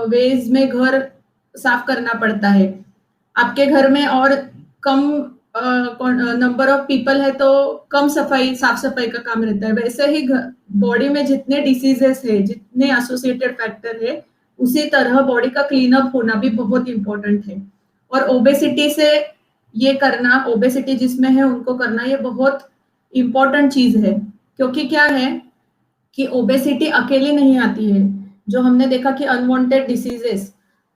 Veg में घर साफ करना पड़ता है। आपके घर में और कम नंबर ऑफ पीपल है तो कम साफ सफाई का काम रहता है। वैसे ही बॉडी में जितने डिसीजेस है, जितने एसोसिएटेड फैक्टर है, उसी तरह बॉडी का क्लीन अप होना भी बहुत इंपॉर्टेंट है। और ओबेसिटी से ये करना, ओबेसिटी जिसमें है उनको करना, ये बहुत इंपॉर्टेंट चीज है। क्योंकि क्या है कि ओबेसिटी अकेली नहीं आती है। जो हमने देखा कि अनवांटेड डिसीजेस,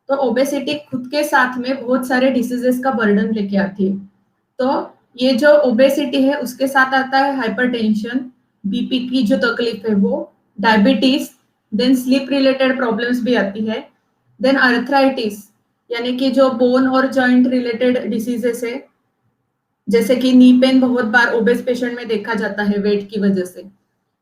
तो ओबेसिटी खुद के साथ में बहुत सारे डिसीजेस का बर्डन लेके आती है। तो ये जो ओबेसिटी है उसके साथ आता है हाइपरटेंशन, बीपी की जो तकलीफ है वो, diabetes, then sleep related problems भी आती है, देन अर्थराइटिस यानी कि जो बोन और जॉइंट रिलेटेड डिसीजेस है, जैसे कि नी पेन बहुत बार ओबेस पेशेंट में देखा जाता है वेट की वजह से।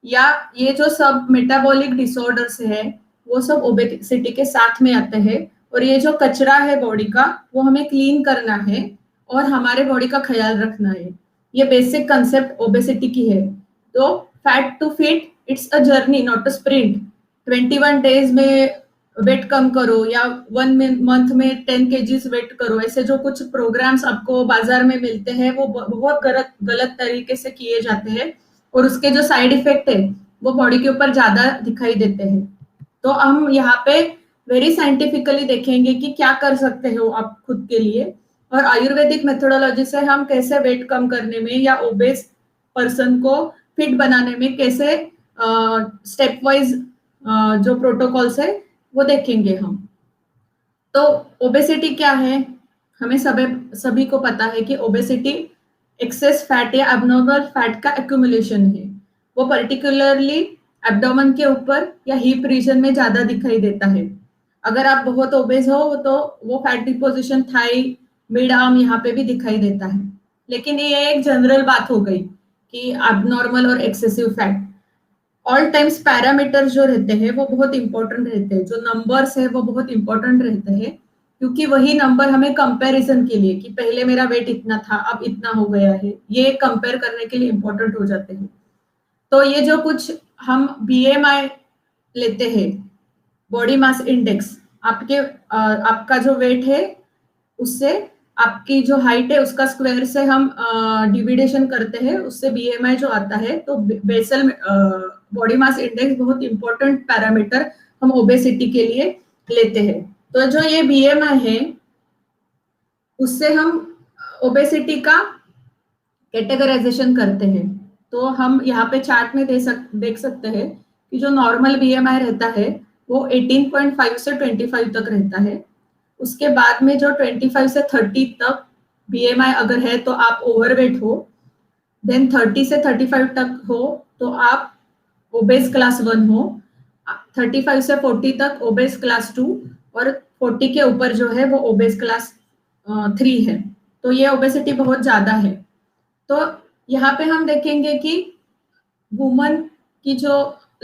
या ये जो सब मेटाबॉलिक डिसऑर्डर्स है वो सब ओबेसिटी के साथ में आते हैं। और ये जो कचरा है बॉडी का वो हमें क्लीन करना है और हमारे बॉडी का ख्याल रखना है। ये बेसिक कंसेप्ट ओबेसिटी की है। तो fat to fit, it's a journey not a sprint. 21 days में वेट कम करो या 1 मंथ में 10 केजीज वेट करो, ऐसे जो कुछ प्रोग्राम्स आपको बाजार में मिलते हैं वो बहुत गलत तरीके से किए जाते हैं और उसके जो साइड इफेक्ट है वो बॉडी के ऊपर ज्यादा दिखाई देते हैं। तो हम यहाँ पे वेरी साइंटिफिकली देखेंगे कि क्या कर सकते हो आप खुद के लिए, और आयुर्वेदिक मेथोडोलॉजी से हम कैसे वेट कम करने में या ओबेस पर्सन को फिट बनाने में कैसे स्टेप वाइज जो प्रोटोकॉल्स है वो देखेंगे हम। तो ओबेसिटी क्या है, हमें सभी को पता है कि ओबेसिटी एक्सेस फैट या एबनॉर्मल फैट का एक्यूमुलेशन है। वो पर्टिकुलरली एब्डोमेन के ऊपर या हिप रीजन में ज्यादा दिखाई देता है। अगर आप बहुत ओबेस हो तो वो fat deposition thigh, mid arm यहाँ पे भी दिखाई देता है। लेकिन ये एक जनरल बात हो गई कि एबनॉर्मल और excessive fat. All times parameters जो रहते हैं वो बहुत इंपॉर्टेंट रहते हैं, जो नंबर्स है वो बहुत इंपॉर्टेंट रहते हैं, क्योंकि वही नंबर हमें कंपैरिजन के लिए कि पहले मेरा वेट इतना था अब इतना हो गया है, ये कंपेयर करने के लिए इंपॉर्टेंट हो जाते हैं। तो ये जो कुछ हम बीएमआई लेते हैं, बॉडी मास इंडेक्स, आपका जो वेट है उससे आपकी जो हाइट है उसका स्क्वायर से हम डिविडेशन करते हैं, उससे बीएमआई जो आता है। तो बेसल बॉडी मास इंडेक्स बहुत इंपॉर्टेंट पैरामीटर हम ओबेसिटी के लिए लेते हैं। तो जो ये बीएमआई है उससे हम ओबेसिटी का कैटेगराइजेशन करते हैं। तो हम यहाँ पे चार्ट में देख सकते हैं कि जो नॉर्मल बीएमआई रहता है वो 18.5 से 25 तक रहता है। उसके बाद में जो 25 से 30 तक बीएमआई अगर है तो आप ओवरवेट हो। देन 30 से 35 तक हो तो आप ओबेस क्लास 1 हो। 35 से 40 तक ओबेस क्लास 2 और 40 के ऊपर जो है वो ओबेस क्लास 3 है। तो ये ओबेसिटी बहुत ज्यादा है। तो यहाँ पे हम देखेंगे कि वुमन की जो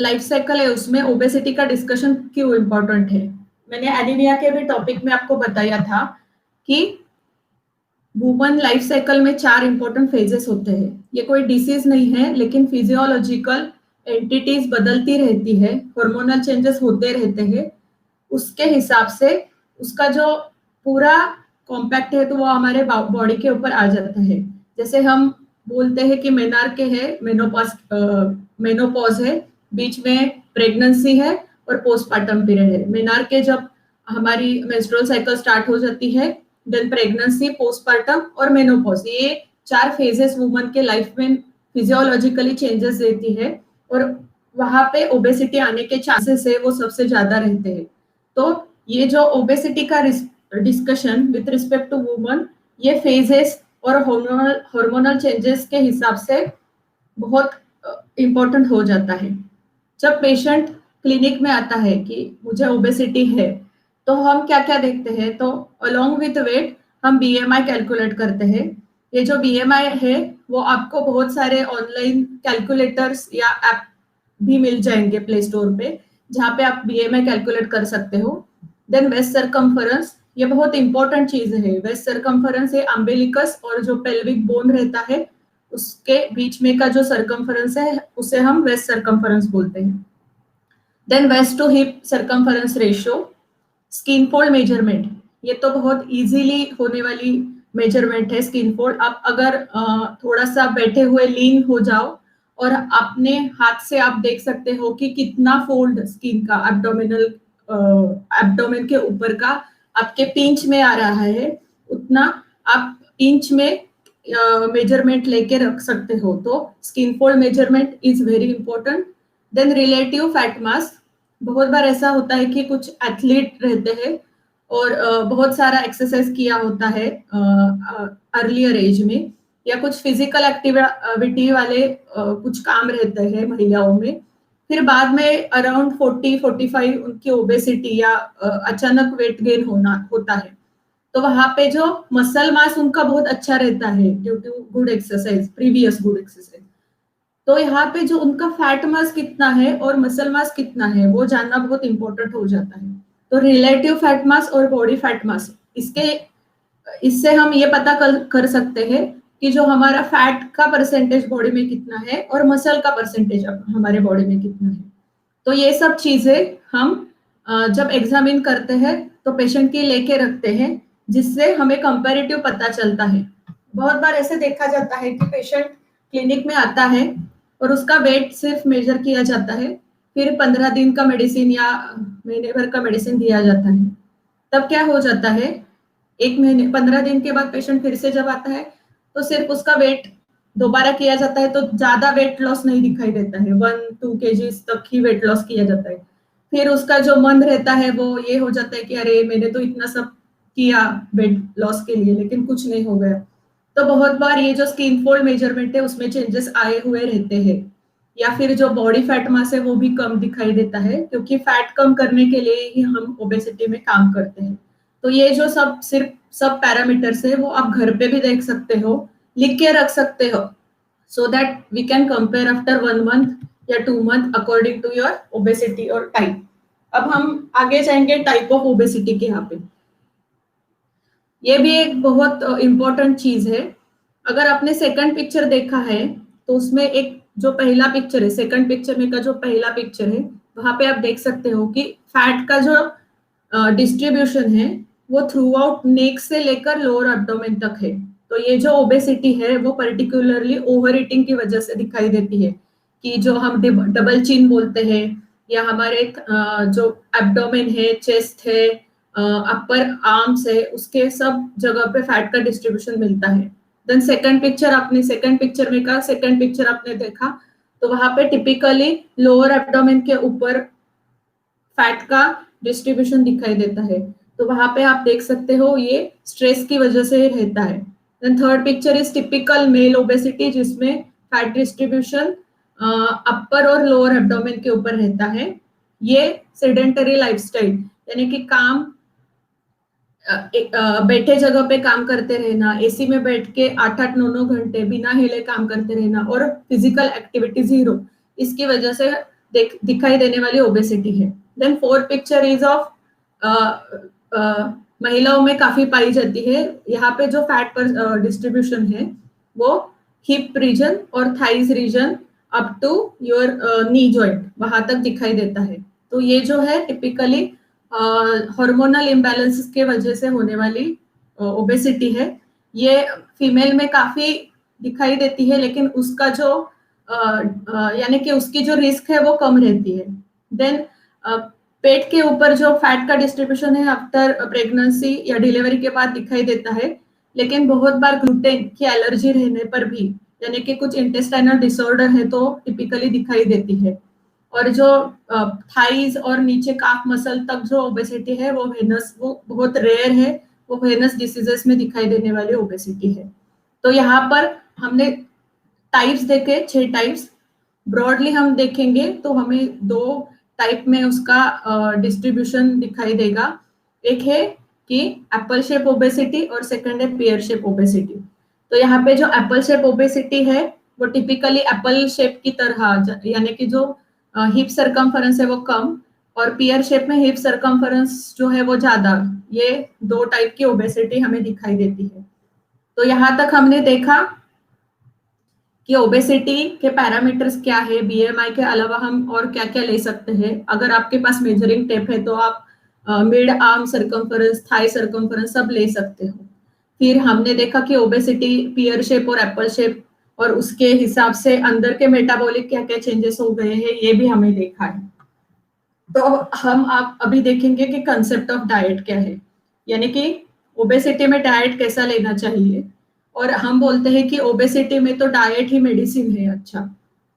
लाइफ साइकिल है उसमें ओबेसिटी का डिस्कशन क्यों इम्पोर्टेंट है। मैंने एनीमिया के भी टॉपिक में आपको बताया था कि वुमन लाइफ साइकिल में 4 इंपॉर्टेंट फेजेस होते हैं। ये कोई डिसीज नहीं है, लेकिन फिजियोलॉजिकल एंटिटीज बदलती रहती है, हार्मोनल चेंजेस होते रहते हैं। उसके हिसाब से उसका जो पूरा कॉम्पैक्ट है तो वो हमारे बॉडी के ऊपर आ जाता है। जैसे हम बोलते हैं कि मेनार्के है, मेनोपॉज है, बीच में प्रेगनेंसी है और पोस्टपार्टम पीरियड है। मेनार्के जब हमारी मेंस्ट्रुअल साइकिल स्टार्ट हो जाती है, देन प्रेगनेंसी, पोस्टपार्टम और मेनोपॉज, ये 4 फेजेस वुमन के लाइफ में फिजियोलॉजिकली चेंजेस देती है और वहां पे ओबेसिटी आने के चांसेस है वो सबसे ज्यादा रहते हैं। तो ये जो ओबेसिटी का discussion with respect to woman, ये फेजेस और हार्मोनल चेंजेस के हिसाब से बहुत इंपॉर्टेंट हो जाता है। जब पेशेंट क्लिनिक में आता है कि मुझे ओबेसिटी है तो हम क्या क्या देखते हैं, तो अलोंग विथ वेट हम बीएमआई कैलकुलेट करते हैं। ये जो बीएमआई है वो आपको बहुत सारे ऑनलाइन कैलकुलेटर्स या ऐप भी मिल जाएंगे प्ले स्टोर पे, जहाँ पे आप बीएमआई कैलकुलेट कर सकते हो। देन वेस्ट सरकमफरेंस, ये बहुत इंपॉर्टेंट चीज है। वेस्ट सरकमफरेंस है अम्बिलिकस और जो पेल्विक बोन रहता है उसके बीच में का जो सरकमफरेंस है उसे हम वेस्ट सरकमफरेंस बोलते हैं। Then waist to hip circumference ratio, skin fold measurement, ये तो बहुत इजीली होने वाली मेजरमेंट है स्किन फोल्ड। आप अगर थोड़ा सा बैठे हुए लीन हो जाओ और अपने हाथ से आप देख सकते हो कि कितना फोल्ड स्किन का एब्डोमिनल एब्डोमेन के ऊपर का आपके पिंच में आ रहा है, उतना आप इंच में मेजरमेंट लेके रख सकते हो। तो skin fold measurement is very important. Then relative fat mass, बहुत बार ऐसा होता है कि कुछ एथलीट रहते हैं और बहुत सारा एक्सरसाइज किया होता है अर्लियर एज में, या कुछ फिजिकल एक्टिविटी वाले कुछ काम रहते हैं महिलाओं में, फिर बाद में अराउंड 40-45 उनकी ओबेसिटी या अचानक वेट गेन होता है, तो वहां पे जो मसल मास उनका बहुत अच्छा रहता है due to good exercise, previous good exercise. तो यहाँ पे जो उनका फैट मास कितना है और मसल मास कितना है वो जानना बहुत इंपॉर्टेंट हो जाता है। तो रिलेटिव फैट मास और बॉडी फैट मास, इससे हम ये पता कर सकते हैं कि जो हमारा फैट का परसेंटेज बॉडी में कितना है और मसल का परसेंटेज हमारे बॉडी में कितना है। तो ये सब चीजें हम जब एग्जामिन करते हैं तो पेशेंट की लेके रखते हैं, जिससे हमें कंपैरेटिव पता चलता है। बहुत बार ऐसे देखा जाता है कि पेशेंट क्लिनिक में आता है और उसका वेट सिर्फ मेजर किया जाता है, फिर 15 दिन का मेडिसिन या महीने भर का मेडिसिन दिया जाता है। तब क्या हो जाता है, 1 महीने 15 दिन के बाद पेशेंट फिर से जब आता है तो सिर्फ उसका वेट दोबारा किया जाता है, तो ज्यादा वेट लॉस नहीं दिखाई देता है, 1-2 केजीज तक ही वेट लॉस किया जाता है। फिर उसका जो मन रहता है वो ये हो जाता है कि अरे मैंने तो इतना सब किया वेट लॉस के लिए लेकिन कुछ नहीं हो गया। तो बहुत बार ये जो स्किन फोल्ड मेजरमेंट है उसमें चेंजेस आए हुए रहते हैं, या फिर जो बॉडी फैट मास है वो भी कम दिखाई देता है, क्योंकि फैट कम करने के लिए ही हम ओबेसिटी में काम करते हैं। तो ये जो सब पैरामीटर्स है वो आप घर पे भी देख सकते हो, लिख के रख सकते हो, so that we can compare after 1 month या 2 month according to your obesity और टाइप। अब हम आगे जाएंगे टाइप ऑफ ओबेसिटी के। यहाँ पे ये भी एक बहुत इंपॉर्टेंट चीज है। अगर आपने सेकंड पिक्चर देखा है तो उसमें एक जो पहला पिक्चर है, सेकंड पिक्चर में का जो पहला पिक्चर है, वहां पे आप देख सकते हो कि फैट का जो डिस्ट्रीब्यूशन है वो थ्रू आउट नेक से लेकर लोअर एब्डोमेन तक है। तो ये जो ओबेसिटी है वो पर्टिकुलरली ओवर ईटिंग की वजह से दिखाई देती है, कि जो हम डबल चिन बोलते हैं, या हमारे जो एब्डोमेन है, चेस्ट है, अपर आर्म्स है, उसके सब जगह पे फैट का डिस्ट्रीब्यूशन मिलता है। देन सेकंड पिक्चर में का सेकंड पिक्चर आपने देखा तो वहां पे टिपिकली लोअर एब्डोमेन के ऊपर फैट का डिस्ट्रीब्यूशन दिखाई देता है। तो वहां पे आप देख सकते हो ये स्ट्रेस की वजह से रहता है। Then third picture is typical male obesity, जिसमें फैट डिस्ट्रीब्यूशन अपर और लोअर एब्डोमेन के ऊपर रहता है। ये सेडेंटरी लाइफस्टाइल, यानी कि काम बैठे जगह पे काम करते रहना, एसी में बैठ के 8-8 9 घंटे बिना हिले काम करते रहना और फिजिकल एक्टिविटी जीरो, इसकी वजह से दिखाई देने वाली ओबेसिटी है। Then fourth picture is of महिलाओं में काफी पाई जाती है। यहाँ पे जो फैट पर डिस्ट्रीब्यूशन है वो हिप रीजन और thighs region up to your knee joint वहां तक दिखाई देता है। तो ये जो है टिपिकली हार्मोनल इम्बैलेंसेस के वजह से होने वाली ओबेसिटी है। ये फीमेल में काफी दिखाई देती है, लेकिन उसका जो यानी कि उसकी जो रिस्क है वो कम रहती है। देन पेट के ऊपर जो फैट का डिस्ट्रीब्यूशन है आफ्टर प्रेगनेंसी या डिलीवरी के बाद दिखाई देता है, लेकिन बहुत बार ग्लूटेन की एलर्जी रहने पर भी, यानी कि कुछ इंटेस्टाइनल डिसऑर्डर है तो टिपिकली दिखाई देती है। और जो थाइज और नीचे काफ मसल तक जो ओबेसिटी है वो बहुत रेयर है, वो वेनस डिसीजेस में दिखाई देने वाली ओबेसिटी है। तो यहाँ पर हमने टाइप्स देखे, 6 टाइप्स ब्रॉडली हम देखेंगे तो हमें 2 टाइप में उसका डिस्ट्रीब्यूशन दिखाई देगा। एक है कि एप्पल शेप ओबेसिटी और सेकंड है पेयर शेप ओबेसिटी। तो यहाँ पे जो एप्पल शेप ओबेसिटी है वो टिपिकली एप्पल शेप की तरह, यानी कि जो हिप सरकमफरेंस है वो कम और पियर शेप में हिप सरकमफरेंस जो है वो ज्यादा। ये 2 टाइप की ओबेसिटी हमें दिखाई देती है। तो यहाँ तक हमने देखा कि ओबेसिटी के पैरामीटर्स क्या है, बीएमआई के अलावा हम और क्या क्या ले सकते हैं। अगर आपके पास मेजरिंग टेप है तो आप mid arm circumference, thigh circumference सब ले सकते हो। फिर हमने देखा कि ओबेसिटी पियर शेप और एप्पल शेप और उसके हिसाब से अंदर के मेटाबॉलिक क्या क्या चेंजेस हो गए हैं, ये भी हमें देखा है। तो हम आप अभी देखेंगे कि कंसेप्ट ऑफ डाइट क्या है, यानी कि ओबेसिटी में डाइट कैसा लेना चाहिए। और हम बोलते हैं कि ओबेसिटी में तो डाइट ही मेडिसिन है। अच्छा,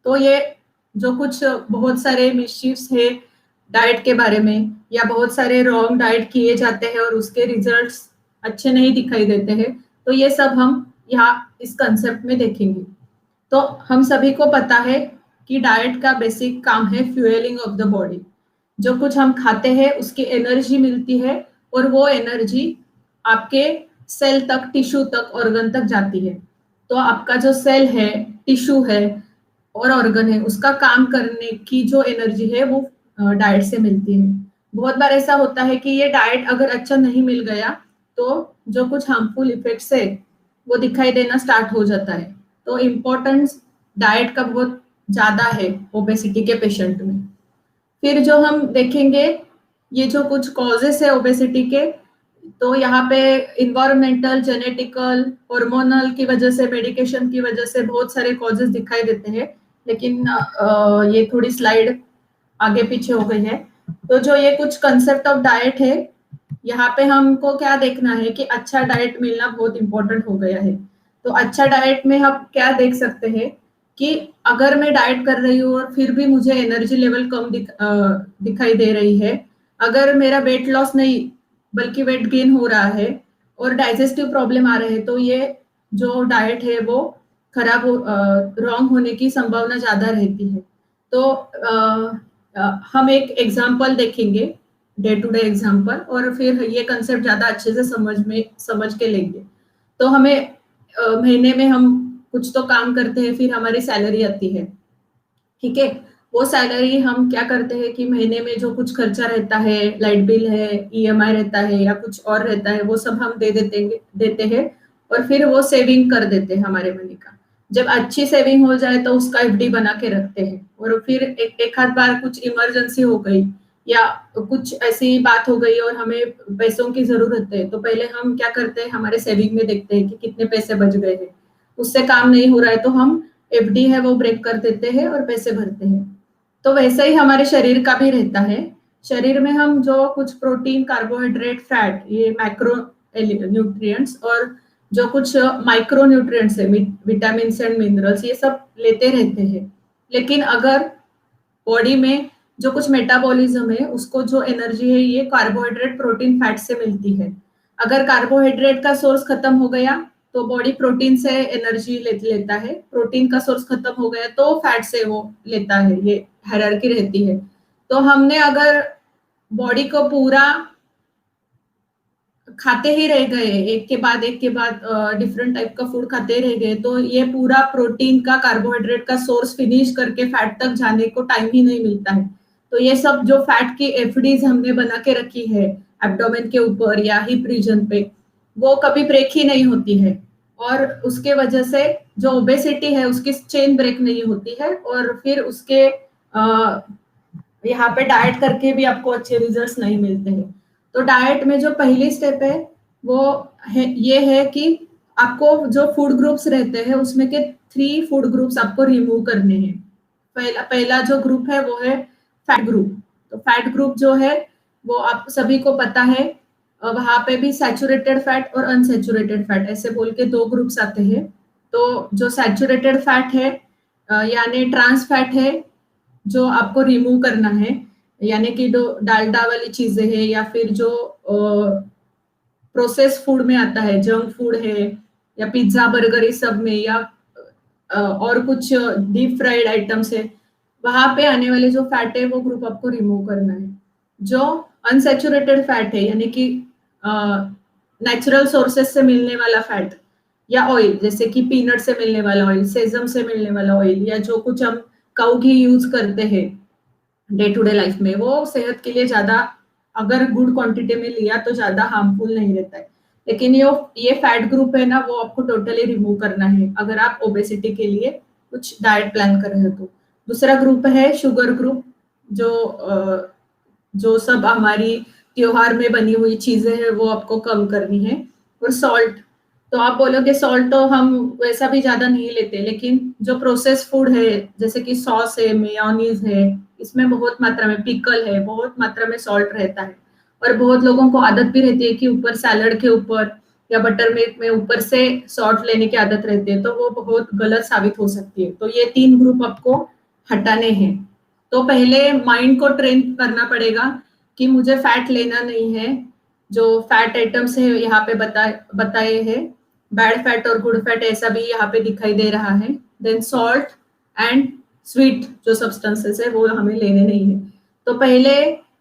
तो ये जो कुछ बहुत सारे मिसचीव्स है डाइट के बारे में, या बहुत सारे रॉन्ग डाइट किए जाते हैं और उसके रिजल्ट्स अच्छे नहीं दिखाई देते हैं, तो ये सब हम यहाँ इस कंसेप्ट में देखेंगे। तो हम सभी को पता है कि डाइट का बेसिक काम है फ्यूएलिंग ऑफ द बॉडी। जो कुछ हम खाते हैं उसकी एनर्जी मिलती है और वो एनर्जी आपके सेल तक, टिश्यू तक, ऑर्गन तक जाती है। तो आपका जो सेल है, टिश्यू है और ऑर्गन है, उसका काम करने की जो एनर्जी है वो डाइट से मिलती है। बहुत बार ऐसा होता है कि ये डाइट अगर अच्छा नहीं मिल गया तो जो कुछ हार्मफुल इफेक्ट्स है वो दिखाई देना स्टार्ट हो जाता है। तो इम्पोर्टेंस डाइट का बहुत ज्यादा है ओबेसिटी के पेशेंट में। फिर जो हम देखेंगे ये जो कुछ कॉजेस है ओबेसिटी के, तो यहाँ पे इन्वायरमेंटल, जेनेटिकल, हार्मोनल की वजह से, मेडिकेशन की वजह से बहुत सारे कॉजेस दिखाई देते हैं। लेकिन ये थोड़ी स्लाइड आगे पीछे हो गई है। तो जो ये कुछ कंसेप्ट ऑफ डाइट है, यहाँ पे हमको क्या देखना है कि अच्छा डाइट मिलना बहुत इंपॉर्टेंट हो गया है। तो अच्छा डाइट में हम क्या देख सकते हैं कि अगर मैं डाइट कर रही हूँ और फिर भी मुझे एनर्जी लेवल कम दिखाई दे रही है, अगर मेरा वेट लॉस नहीं बल्कि वेट गेन हो रहा है और डाइजेस्टिव प्रॉब्लम आ रहे हैं, तो ये जो डाइट है वो खराब रॉन्ग होने की संभावना ज्यादा रहती है। तो हम एक एग्जाम्पल देखेंगे, डे टू डे एग्जाम्पल, और फिर ये कंसेप्ट ज्यादा अच्छे से समझ के लेंगे। तो हमें महीने में हम कुछ तो काम करते हैं, फिर हमारी सैलरी आती है, ठीक है। वो सैलरी हम क्या करते हैं कि महीने में जो कुछ खर्चा रहता है, लाइट बिल है, ईएमआई रहता है या कुछ और रहता है, वो सब हम देते हैं और फिर वो सेविंग कर देते हैं हमारे मनी का। जब अच्छी सेविंग हो जाए तो उसका एफडी बना के रखते हैं, और फिर एक आध बार कुछ इमरजेंसी हो गई या कुछ ऐसी बात हो गई और हमें पैसों की जरूरत है, तो पहले हम क्या करते हैं, हमारे सेविंग में देखते हैं कि कितने पैसे बच गए हैं। उससे काम नहीं हो रहा है तो हम एफडी है वो ब्रेक कर देते हैं और पैसे भरते हैं। तो वैसे ही हमारे शरीर का भी रहता है। शरीर में हम जो कुछ प्रोटीन, कार्बोहाइड्रेट, फैट, ये मैक्रो न्यूट्रिएंट्स, और जो कुछ माइक्रो न्यूट्रिएंट्स है, विटामिन एंड मिनरल्स, ये सब लेते रहते हैं। लेकिन अगर बॉडी में जो कुछ मेटाबॉलिज्म है, उसको जो एनर्जी है ये कार्बोहाइड्रेट, प्रोटीन, फैट से मिलती है। अगर कार्बोहाइड्रेट का सोर्स खत्म हो गया तो बॉडी प्रोटीन से एनर्जी लेता है, प्रोटीन का सोर्स खत्म हो गया तो फैट से वो लेता है, ये हायरार्की रहती है। तो हमने अगर बॉडी को पूरा खाते ही रह गए, एक के बाद डिफरेंट टाइप का फूड खाते रह गए, तो ये पूरा प्रोटीन का, कार्बोहाइड्रेट का सोर्स फिनिश करके फैट तक जाने को टाइम ही नहीं मिलता है। तो ये सब जो फैट की एफडीज हमने बना के रखी है एब्डोमेन के ऊपर या हिप रीजन पे, वो कभी ब्रेक ही नहीं होती है, और उसके वजह से जो ओबेसिटी है उसकी चेन ब्रेक नहीं होती है, और फिर उसके यहाँ पे डाइट करके भी आपको अच्छे रिजल्ट्स नहीं मिलते हैं। तो डाइट में जो पहली स्टेप है वो ये है कि आपको जो फूड ग्रुप्स रहते हैं उसमें के 3 फूड ग्रुप्स आपको रिमूव करने हैं। पहला जो ग्रुप है वो है फैट ग्रुप। तो फैट ग्रुप जो है वो आप सभी को पता है, वहां पे भी सैचुरेटेड फैट और अनसैचुरेटेड फैट ऐसे बोल के 2 ग्रुप्स आते हैं। तो जो सैचुरेटेड फैट है यानी ट्रांस फैट है, जो आपको रिमूव करना है, यानी कि जो डालडा वाली चीजें है या फिर जो प्रोसेस फूड में आता है, जंक फूड है या पिज्जा, बर्गर, इस सब में, या और कुछ डीप फ्राइड आइटम्स है, वहां पे आने वाले जो फैट है वो ग्रुप आपको रिमूव करना है। जो अनसैचुरेटेड फैट है यानी कि नेचुरल सोर्सेस से मिलने वाला फैट या ऑयल, जैसे कि पीनट से मिलने वाला ऑयल, सेजम से मिलने वाला ऑयल, या जो कुछ हम काऊ घी यूज करते हैं डे टू डे लाइफ में, वो सेहत के लिए ज्यादा, अगर गुड क्वांटिटी में लिया तो ज्यादा हार्मफुल नहीं रहता है। लेकिन ये फैट ग्रुप है ना, वो आपको टोटली रिमूव करना है अगर आप ओबेसिटी के लिए कुछ डाइट प्लान कर रहे हो तो। दूसरा ग्रुप है शुगर ग्रुप, जो सब हमारी त्योहार में बनी हुई चीजें हैं वो आपको कम करनी है। और सॉल्ट, तो आप बोलोगे सॉल्ट तो हम वैसा भी ज्यादा नहीं लेते, लेकिन जो प्रोसेस फूड है जैसे कि सॉस है, मेयोनीज है, इसमें बहुत मात्रा में, पिकल है, बहुत मात्रा में सॉल्ट रहता है। और बहुत लोगों को आदत भी रहती है कि ऊपर सैलड के ऊपर या बटर मिल्क में ऊपर से सॉल्ट लेने की आदत रहती है, तो वो बहुत गलत साबित हो सकती है। तो ये 3 ग्रुप आपको हटाने हैं। तो पहले माइंड को ट्रेन करना पड़ेगा कि मुझे फैट लेना नहीं है। जो फैट आइटम्स है यहाँ पे बताए हैं, बैड फैट और गुड फैट ऐसा भी यहाँ पे दिखाई दे रहा है। देन सॉल्ट एंड स्वीट जो सब्सटेंसेस है वो हमें लेने नहीं है। तो पहले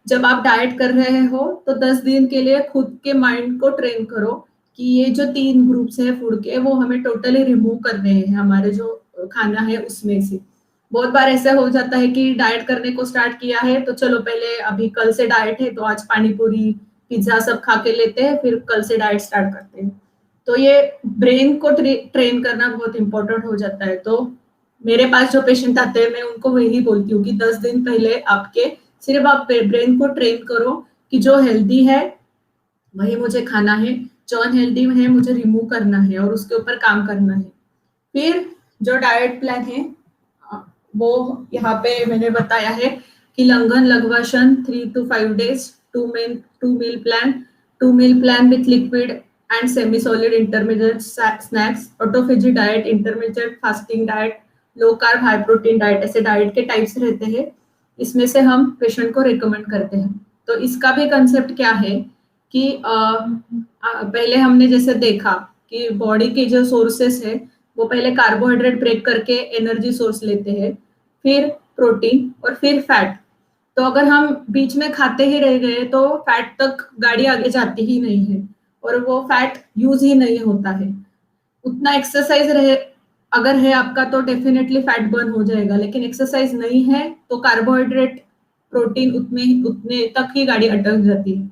जब आप डाइट कर रहे हो तो 10 दिन के लिए खुद के माइंड को ट्रेन करो कि ये जो 3 ग्रुप्स है फूड के वो हमें टोटली रिमूव करने हैं हमारे जो खाना है उसमें से। बहुत बार ऐसा हो जाता है कि डाइट करने को स्टार्ट किया है तो चलो पहले अभी कल से डाइट है तो आज पानी पूरी पिज्जा सब खा के लेते हैं, फिर कल से डाइट स्टार्ट करते हैं। तो ये ब्रेन को ट्रेन करना बहुत इंपॉर्टेंट हो जाता है। तो मेरे पास जो पेशेंट आते हैं मैं उनको वही बोलती हूँ कि 10 दिन पहले आपके सिर्फ आप ब्रेन को ट्रेन करो कि जो हेल्दी है वही मुझे खाना है, जो अनहेल्दी है मुझे रिमूव करना है और उसके ऊपर काम करना है। फिर जो डाइट प्लान है वो यहाँ पे मैंने बताया है कि लंघन लघुवाशन 3 to 5 days, 2 meal plan with liquid and semi solid intermediate snacks, autophagy diet, intermittent fasting diet, low carb high protein diet, ऐसे डाइट के टाइप्स रहते हैं। इसमें से हम पेशेंट को रिकमेंड करते हैं। तो इसका भी कंसेप्ट क्या है कि पहले हमने जैसे देखा कि बॉडी के जो सोर्सेस है वो पहले कार्बोहाइड्रेट ब्रेक करके एनर्जी सोर्स लेते हैं, फिर प्रोटीन और फिर फैट। तो अगर हम बीच में खाते ही रह गए तो फैट तक गाड़ी आगे जाती ही नहीं है और वो फैट यूज ही नहीं होता है। उतना एक्सरसाइज रहे अगर है आपका तो डेफिनेटली फैट बर्न हो जाएगा, लेकिन एक्सरसाइज नहीं है तो कार्बोहाइड्रेट प्रोटीन उतने तक ही गाड़ी अटक जाती है।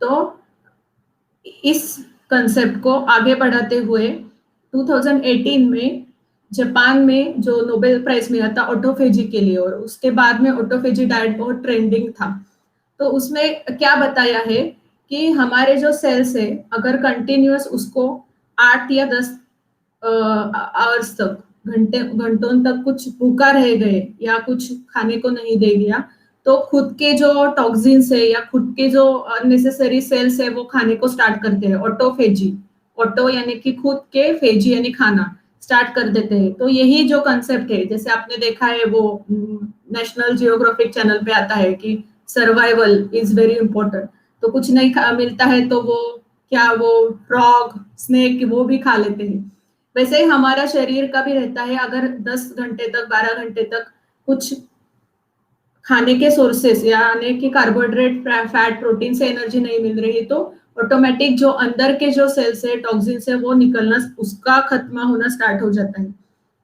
तो इस कंसेप्ट को आगे बढ़ाते हुए 2018 में जापान में जो नोबेल प्राइज मिला था ऑटोफेजी के लिए, और उसके बाद में ऑटोफेजी डाइट बहुत ट्रेंडिंग था। तो उसमें क्या बताया है कि हमारे जो सेल्स है अगर कंटिन्यूअस उसको 8 या 10 आवर्स तक, घंटों तक कुछ भूखा रह गए या कुछ खाने को नहीं दे दिया तो खुद के जो टॉक्सिन्स है या खुद के जो अननेसेसरी सेल्स है वो खाने को स्टार्ट करते हैं। ऑटोफेजी, ऑटो यानी कि खुद के, फेजी यानी खाना स्टार्ट कर देते हैं। तो यही जो कंसेप्ट है, जैसे आपने देखा है वो नेशनल जियोग्राफिक चैनल पे आता है कि सर्वाइवल इज वेरी इंपॉर्टेंट। तो कुछ नहीं मिलता है तो वो क्या, वो फ्रॉग, स्नेक वो भी खा लेते हैं। वैसे ही हमारा शरीर का भी रहता है, अगर 10 घंटे तक, 12 घंटे तक कुछ खाने के सोर्सेस यानी कि कार्बोहाइड्रेट, फैट, प्रोटीन से एनर्जी नहीं मिल रही तो ऑटोमेटिक जो अंदर के जो सेल्स है, टॉक्सिन्स है, वो निकलना, उसका खत्म होना स्टार्ट हो जाता है।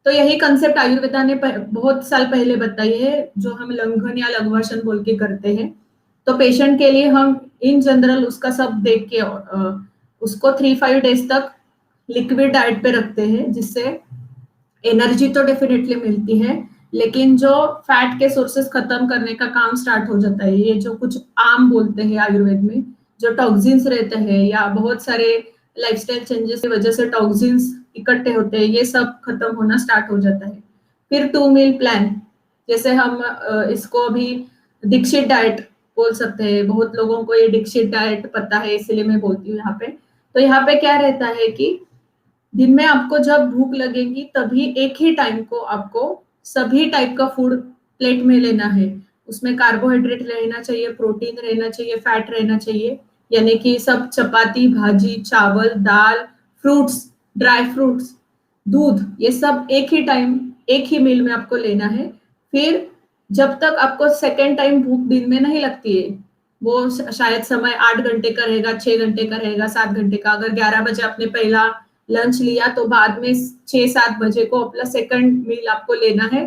तो यही कंसेप्ट आयुर्वेदा ने बहुत साल पहले बताई है, जो हम लंघन या लघुवाशन बोल के करते हैं। तो पेशेंट के लिए हम इन जनरल उसका सब देख के उसको 3-5 डेज तक लिक्विड डाइट पे रखते हैं, जिससे एनर्जी तो डेफिनेटली मिलती है, लेकिन जो फैट के सोर्सेस खत्म करने का काम स्टार्ट हो जाता है। ये जो कुछ आम बोलते हैं आयुर्वेद में, जो टॉक्सिन्स रहते हैं या बहुत सारे लाइफस्टाइल चेंजेस की वजह से टॉक्सिन्स इकट्ठे होते हैं, ये सब खत्म होना स्टार्ट हो जाता है। फिर 2 मील प्लान, जैसे हम इसको अभी दीक्षित डाइट बोल सकते हैं। बहुत लोगों को ये दीक्षित डाइट पता है, इसलिए मैं बोलती हूँ यहाँ पे। तो यहाँ पे क्या रहता है कि दिन में आपको जब भूख लगेगी तभी एक ही टाइम को आपको सभी टाइप का फूड प्लेट में लेना है। उसमें कार्बोहाइड्रेट रहना चाहिए, प्रोटीन रहना चाहिए, फैट रहना चाहिए, यानी कि सब चपाती, भाजी, चावल, दाल, फ्रूट्स, ड्राई फ्रूट्स, दूध, ये सब एक ही टाइम, एक ही मील में आपको लेना है। फिर जब तक आपको सेकेंड टाइम भूख दिन में नहीं लगती है, वो शायद समय 8 घंटे का रहेगा, 6 घंटे का रहेगा, 7 घंटे का। अगर 11 बजे आपने पहला लंच लिया तो बाद में 6-7 बजे को अपना सेकंड मील आपको लेना है।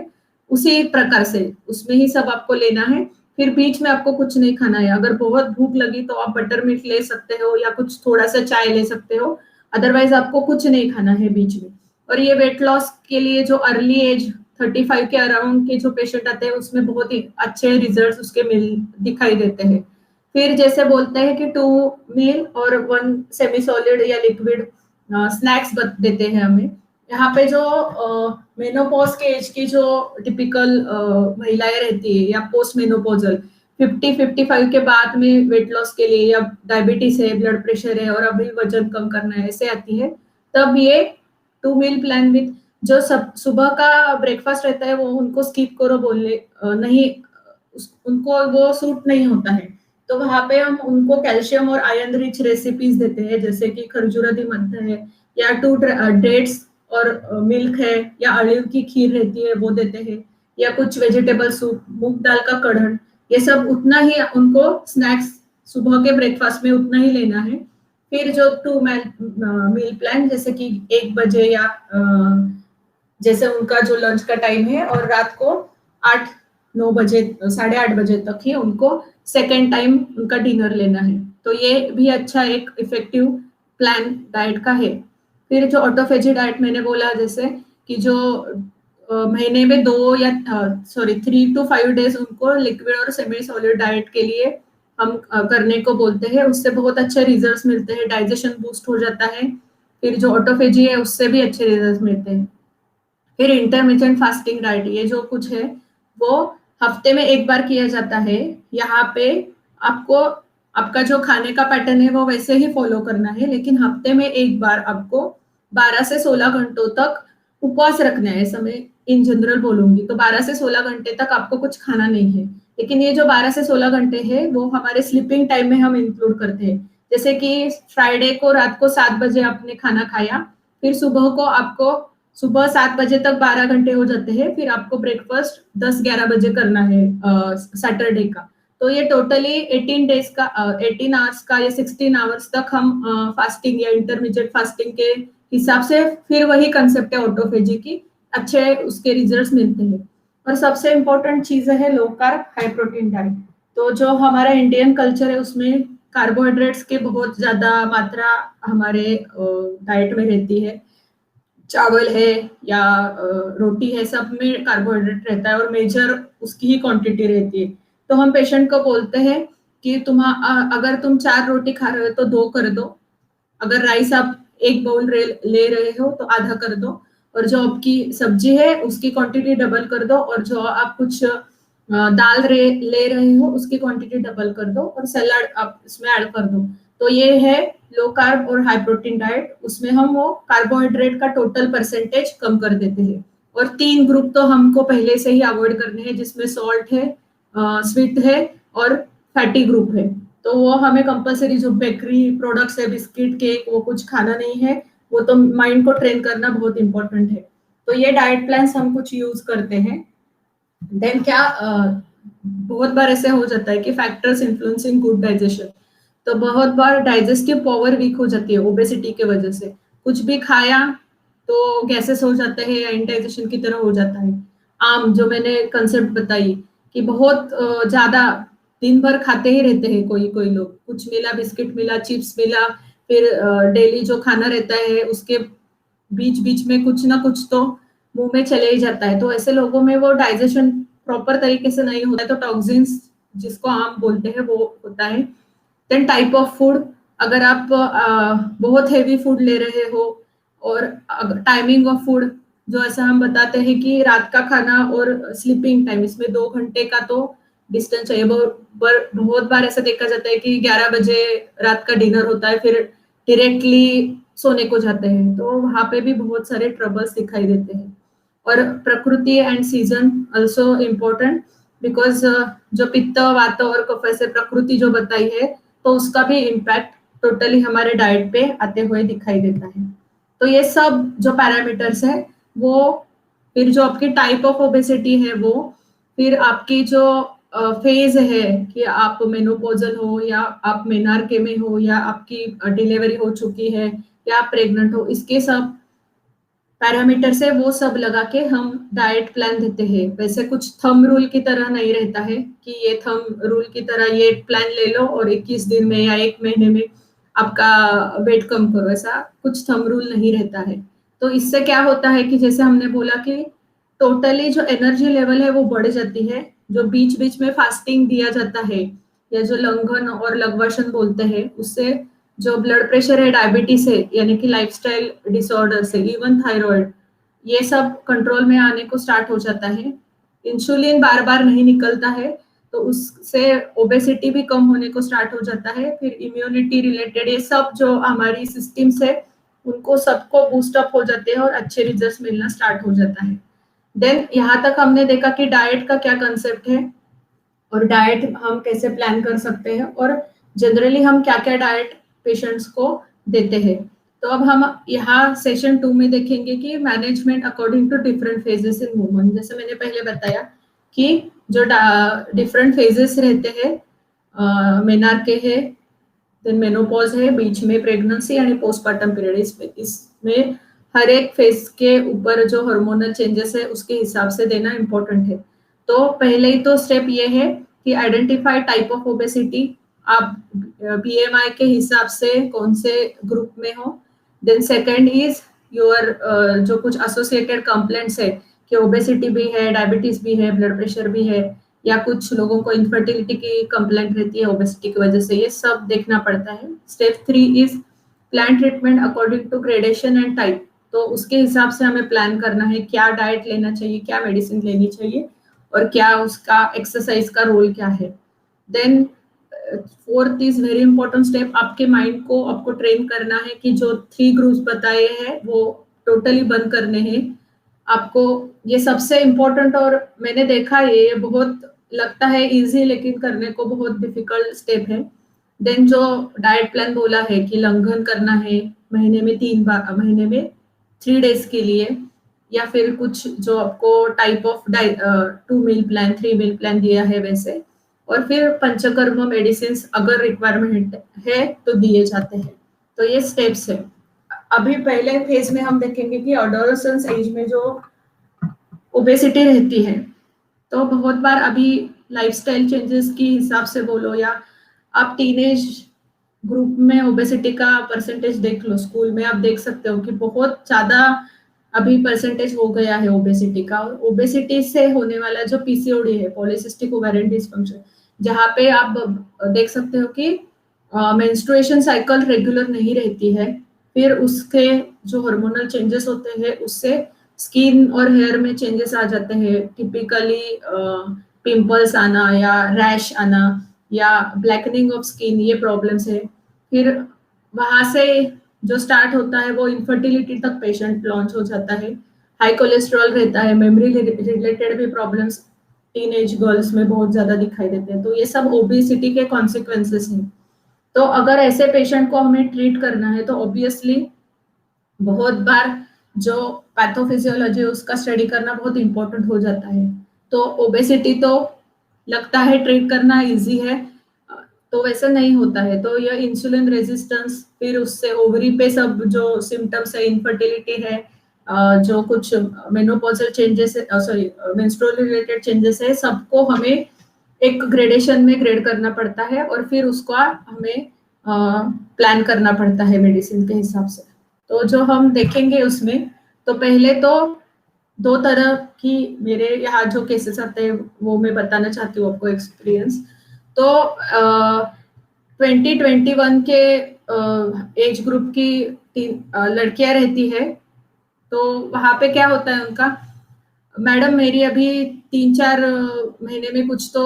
उसी प्रकार से उसमें ही सब आपको लेना है। फिर बीच में आपको कुछ नहीं खाना है। अगर बहुत भूख लगी तो आप बटर मिल्क ले सकते हो या कुछ थोड़ा सा चाय ले सकते हो, अदरवाइज आपको कुछ नहीं खाना है बीच में। और ये वेट लॉस के लिए जो अर्ली एज 35 के अराउंड के जो पेशेंट आते हैं उसमें बहुत ही अच्छे रिजल्ट उसके दिखाई देते हैं। फिर जैसे बोलते हैं कि 2 मील और 1 सेमी सॉलिड या लिक्विड स्नैक्स देते हैं हमें। यहाँ पे जो मेनोपॉज के एज की जो टिपिकल महिलाएं रहती है या पोस्ट मेनोपॉजल 50-55 के बाद में वेट लॉस के लिए या डायबिटीज है, ब्लड प्रेशर है और अभी वजन कम करना है, ऐसे आती है, तब ये 2 मील प्लान विथ जो सब सुबह का ब्रेकफास्ट रहता है वो उनको स्किप करो बोलने नहीं, उनको वो सूट नहीं होता है। तो वहां पे हम उनको कैल्शियम और आयरन रिच रेसिपीज देते हैं, जैसे कि खरजूरती मध है या 2 डेट्स और मिल्क है या ऑलिव की खीर रहती है वो देते हैं, या कुछ वेजिटेबल सूप, मूंग दाल का कढ़न, ये सब उतना ही उनको स्नैक्स सुबह के ब्रेकफास्ट में उतना ही लेना है। फिर जो 2 मील प्लान जैसे कि 1 बजे या जैसे उनका जो लंच का टाइम है और रात को 8-9 बजे 8:30 बजे तक ही उनको सेकेंड टाइम उनका डिनर लेना है। तो ये भी अच्छा एक इफेक्टिव प्लान डाइट का है। फिर जो ऑटोफेजी डाइट मैंने बोला, जैसे कि जो महीने में 3 to 5 डेज उनको लिक्विड और सेमी सॉलिड डाइट के लिए हम करने को बोलते हैं, उससे बहुत अच्छे रिजल्ट्स मिलते हैं, डाइजेशन बूस्ट हो जाता है। फिर जो ऑटोफेजी है उससे भी अच्छे रिजल्ट्स मिलते हैं। फिर इंटरमिटेंट फास्टिंग डाइट, ये जो कुछ है वो हफ्ते में 1 बार किया जाता है। यहाँ पे आपको आपका जो खाने का पैटर्न है वो वैसे ही फॉलो करना है, लेकिन हफ्ते में 1 बार आपको 12 से 16 घंटों तक उपवास रखना है। समय इन जनरल बोलूंगी तो 12 से 16 घंटे तक आपको कुछ खाना नहीं है, लेकिन ये जो 12 से 16 घंटे है वो हमारे स्लीपिंग टाइम में हम इंक्लूड करते हैं। जैसे कि फ्राइडे को रात को 7 बजे आपने खाना खाया, फिर सुबह को आपको सुबह 7 बजे तक 12 घंटे हो जाते हैं, फिर आपको ब्रेकफास्ट 10-11 बजे करना है सैटरडे का। तो ये टोटली 18 डेज का 18 आवर्स का या 16 आवर्स तक हम फास्टिंग या इंटरमीडिएट फास्टिंग के हिसाब से, फिर वही कंसेप्ट है ऑटोफेजी की, अच्छे उसके रिजल्ट्स मिलते हैं। और सबसे इम्पोर्टेंट चीज है low carb high protein diet. तो जो हमारा इंडियन कल्चर है उसमें कार्बोहाइड्रेट्स के बहुत ज्यादा मात्रा हमारे डाइट में रहती है। चावल है या रोटी है, सब में कार्बोहाइड्रेट रहता है और मेजर उसकी ही क्वांटिटी रहती है। तो हम पेशेंट को बोलते हैं कि अगर तुम 4 रोटी खा रहे हो तो 2 कर दो, अगर राइस आप 1 बाउल ले रहे हो तो आधा कर दो, और जो आपकी सब्जी है उसकी क्वांटिटी डबल कर दो, और जो आप कुछ दाल ले रहे हो उसकी क्वांटिटी डबल कर दो, और सलाद आप इसमें ऐड कर दो। तो ये है लो कार्ब और हाई प्रोटीन डाइट। उसमें हम वो कार्बोहाइड्रेट का टोटल परसेंटेज कम कर देते हैं। और 3 ग्रुप तो हमको पहले से ही अवॉइड करने हैं, जिसमें सॉल्ट है, स्वीट है और फैटी ग्रुप है। तो वो हमें कंपलसरी, जो बेकरी प्रोडक्ट्स है, बिस्किट, केक, वो कुछ खाना नहीं है। वो तो माइंड को ट्रेन करना बहुत इंपॉर्टेंट है। तो ये डाइट प्लान्स हम कुछ यूज करते हैं। देन क्या बहुत बार ऐसे हो जाता है कि फैक्टर्स इन्फ्लुएंसिंग गुड डाइजेशन। तो बहुत बार डाइजेस्टिव पावर वीक हो जाती है ओबेसिटी के वजह से। कुछ भी खाया तो गैसेस हो जाते हैं या इंडाइजेशन की तरह हो जाता है। आम जो मैंने कंसेप्ट बताई कि बहुत ज्यादा दिन भर खाते ही रहते हैं कोई कोई लोग, कुछ मिला, बिस्किट मिला, चिप्स मिला, फिर डेली जो खाना रहता है उसके बीच बीच में कुछ ना कुछ तो मुंह में चले ही जाता है। तो ऐसे लोगों में वो डाइजेशन प्रॉपर तरीके से नहीं होता है, तो टॉक्सिन्स जिसको आम बोलते हैं वो होता है। देन टाइप ऑफ फूड, अगर आप बहुत हेवी फूड ले रहे हो, और टाइमिंग ऑफ फूड, जो ऐसा हम बताते हैं कि रात का खाना और स्लीपिंग टाइम, इसमें 2 घंटे का तो डिस्टेंस चाहिए। बहुत बार ऐसा देखा जाता है कि 11 बजे रात का डिनर होता है, फिर डायरेक्टली सोने को जाते हैं, तो वहां पे भी बहुत सारे ट्रबल्स दिखाई देते हैं। और प्रकृति and season also important, because जो पित्त, वात और कफ से प्रकृति जो बताई है, तो उसका भी इम्पैक्ट टोटली हमारे डाइट पे आते हुए दिखाई देता है। तो ये सब जो पैरामीटर्स है वो, फिर जो आपकी टाइप ऑफ ओबेसिटी है वो, फिर आपकी जो फेज है कि आप मेनोपॉजल हो या आप मेनार्के में हो या आपकी डिलीवरी हो चुकी है या आप प्रेग्नेंट हो, इसके सब पैरामीटर्स है, वो सब लगा के हम डाइट प्लान देते हैं। वैसे कुछ थंब रूल की तरह नहीं रहता है कि ये थंब रूल की तरह ये प्लान ले लो और 21 दिन में या 1 महीने में आपका वेट कम करो, ऐसा कुछ थंब रूल नहीं रहता है। तो इससे क्या होता है कि जैसे हमने बोला कि टोटली जो एनर्जी लेवल है वो बढ़ जाती है। जो बीच बीच में फास्टिंग दिया जाता है या जो लंघन और लघ्वाशन बोलते हैं, उससे जो ब्लड प्रेशर है, डायबिटीज है, यानी कि लाइफस्टाइल डिसऑर्डर है, इवन थायराइड, ये सब कंट्रोल में आने को स्टार्ट हो जाता है। इंसुलिन बार बार नहीं निकलता है, तो उससे ओबेसिटी भी कम होने को स्टार्ट हो जाता है। फिर इम्यूनिटी रिलेटेड ये सब जो हमारी सिस्टम्स है, उनको सबको बूस्ट अप हो जाते हैं और अच्छे रिजल्ट्स मिलना स्टार्ट हो जाता है। देन यहाँ तक हमने देखा कि डाइट का क्या कंसेप्ट है और डाइट हम कैसे प्लान कर सकते हैं और जनरली हम क्या क्या डाइट पेशेंट्स को देते हैं। तो अब हम यहाँ सेशन 2 में देखेंगे कि management according to different phases in woman. जैसे मैंने पहले बताया कि जो डिफरेंट फेजेस रहते हैं, मेनार्के है, देन मेनोपॉज है, बीच में प्रेगनेंसी यानी पोस्टपार्टम पीरियड, इसमें हर एक फेज के ऊपर जो हार्मोनल चेंजेस है उसके हिसाब से देना इम्पोर्टेंट है। तो पहले ही तो स्टेप ये है कि आइडेंटिफाई टाइप ऑफ ओबेसिटी, आप बीएमआई के हिसाब से कौन से ग्रुप में हो। देन सेकंड इज योर जो कुछ एसोसिएटेड कंप्लेंट्स है कि ओबेसिटी भी है, डायबिटीज भी है, ब्लड प्रेशर भी है, या कुछ लोगों को इनफर्टिलिटी की कंप्लेंट रहती है ओबेसिटी की वजह से, ये सब देखना पड़ता है। Step 3 is plan treatment according to gradation and type. तो उसके हिसाब से हमें प्लान करना है क्या डाइट लेना चाहिए, क्या मेडिसिन लेनी चाहिए और क्या उसका एक्सरसाइज का रोल क्या है। Then fourth is very important step, आपके माइंड को आपको ट्रेन करना है कि जो 3 ग्रुप्स बताए हैं वो टोटली बंद करने हैं आपको। ये सबसे इम्पोर्टेंट, और मैंने देखा ये बहुत लगता है इजी लेकिन करने को बहुत डिफिकल्ट स्टेप है। देन जो डाइट प्लान बोला है कि लंघन करना है महीने में 3 बार, महीने में 3 डेज के लिए, या फिर कुछ जो आपको type of 2 meal plan, 3 meal plan दिया है वैसे, और फिर पंचकर्म मेडिसिन अगर रिक्वायरमेंट है तो दिए जाते हैं। तो ये स्टेप्स है। अभी पहले फेज में हम देखेंगे कि एडोलेसेंस एज में जो ओबेसिटी रहती है, तो बहुत बार अभी लाइफस्टाइल चेंजेस के हिसाब से बोलो, या आप टीनेज ग्रुप में ओबेसिटी का परसेंटेज देख लो, स्कूल में आप देख सकते हो कि बहुत ज्यादा अभी परसेंटेज हो गया है ओबेसिटी का। और ओबेसिटी से होने वाला जो पीसीओडी है, पॉलीसिस्टिक ओवेरियन डिसफंक्शन, जहाँ पे आप देख सकते हो कि मेंस्ट्रुएशन साइकिल रेगुलर नहीं रहती है, फिर उसके जो हार्मोनल चेंजेस होते हैं उससे स्किन और हेयर में चेंजेस आ जाते हैं, टिपिकली पिंपल्स आना या रैश आना या ब्लैकनिंग ऑफ स्किन, ये प्रॉब्लम्स है। फिर वहां से जो स्टार्ट होता है वो इनफर्टिलिटी तक पेशेंट लॉन्च हो जाता है। हाई कोलेस्ट्रॉल रहता है, मेमोरी रिलेटेड भी प्रॉब्लम्स टीनेज गर्ल्स में बहुत ज्यादा दिखाई देते हैं। तो ये सब ओबेसिटी के कॉन्सिक्वेंसेस हैं। तो अगर ऐसे पेशेंट को हमें ट्रीट करना है तो ऑब्वियसली बहुत बार जो पैथोफिजियोलॉजी उसका स्टडी करना बहुत इंपॉर्टेंट हो जाता है। तो ओबेसिटी तो लगता है ट्रीट करना इजी है, तो वैसा नहीं होता है। तो ये इंसुलिन रेजिस्टेंस, फिर उससे ओवरी पे सब जो सिम्टम्स है, इनफर्टिलिटी है, जो कुछ मेनोपॉजल चेंजेस है, सॉरी मेंस्ट्रुअल रिलेटेड चेंजेस है, सबको हमें एक ग्रेडेशन में ग्रेड करना पड़ता है और फिर उसको हमें प्लान करना पड़ता है मेडिसिन के हिसाब से। तो जो हम देखेंगे उसमें, तो पहले तो 2 तरह की मेरे यहाँ जो केसेस आते हैं वो मैं बताना चाहती हूँ आपको एक्सपीरियंस। तो 2021 के एज ग्रुप की लड़कियां रहती है, तो वहां पे क्या होता है उनका, मैडम मेरी अभी 3-4 महीने में कुछ तो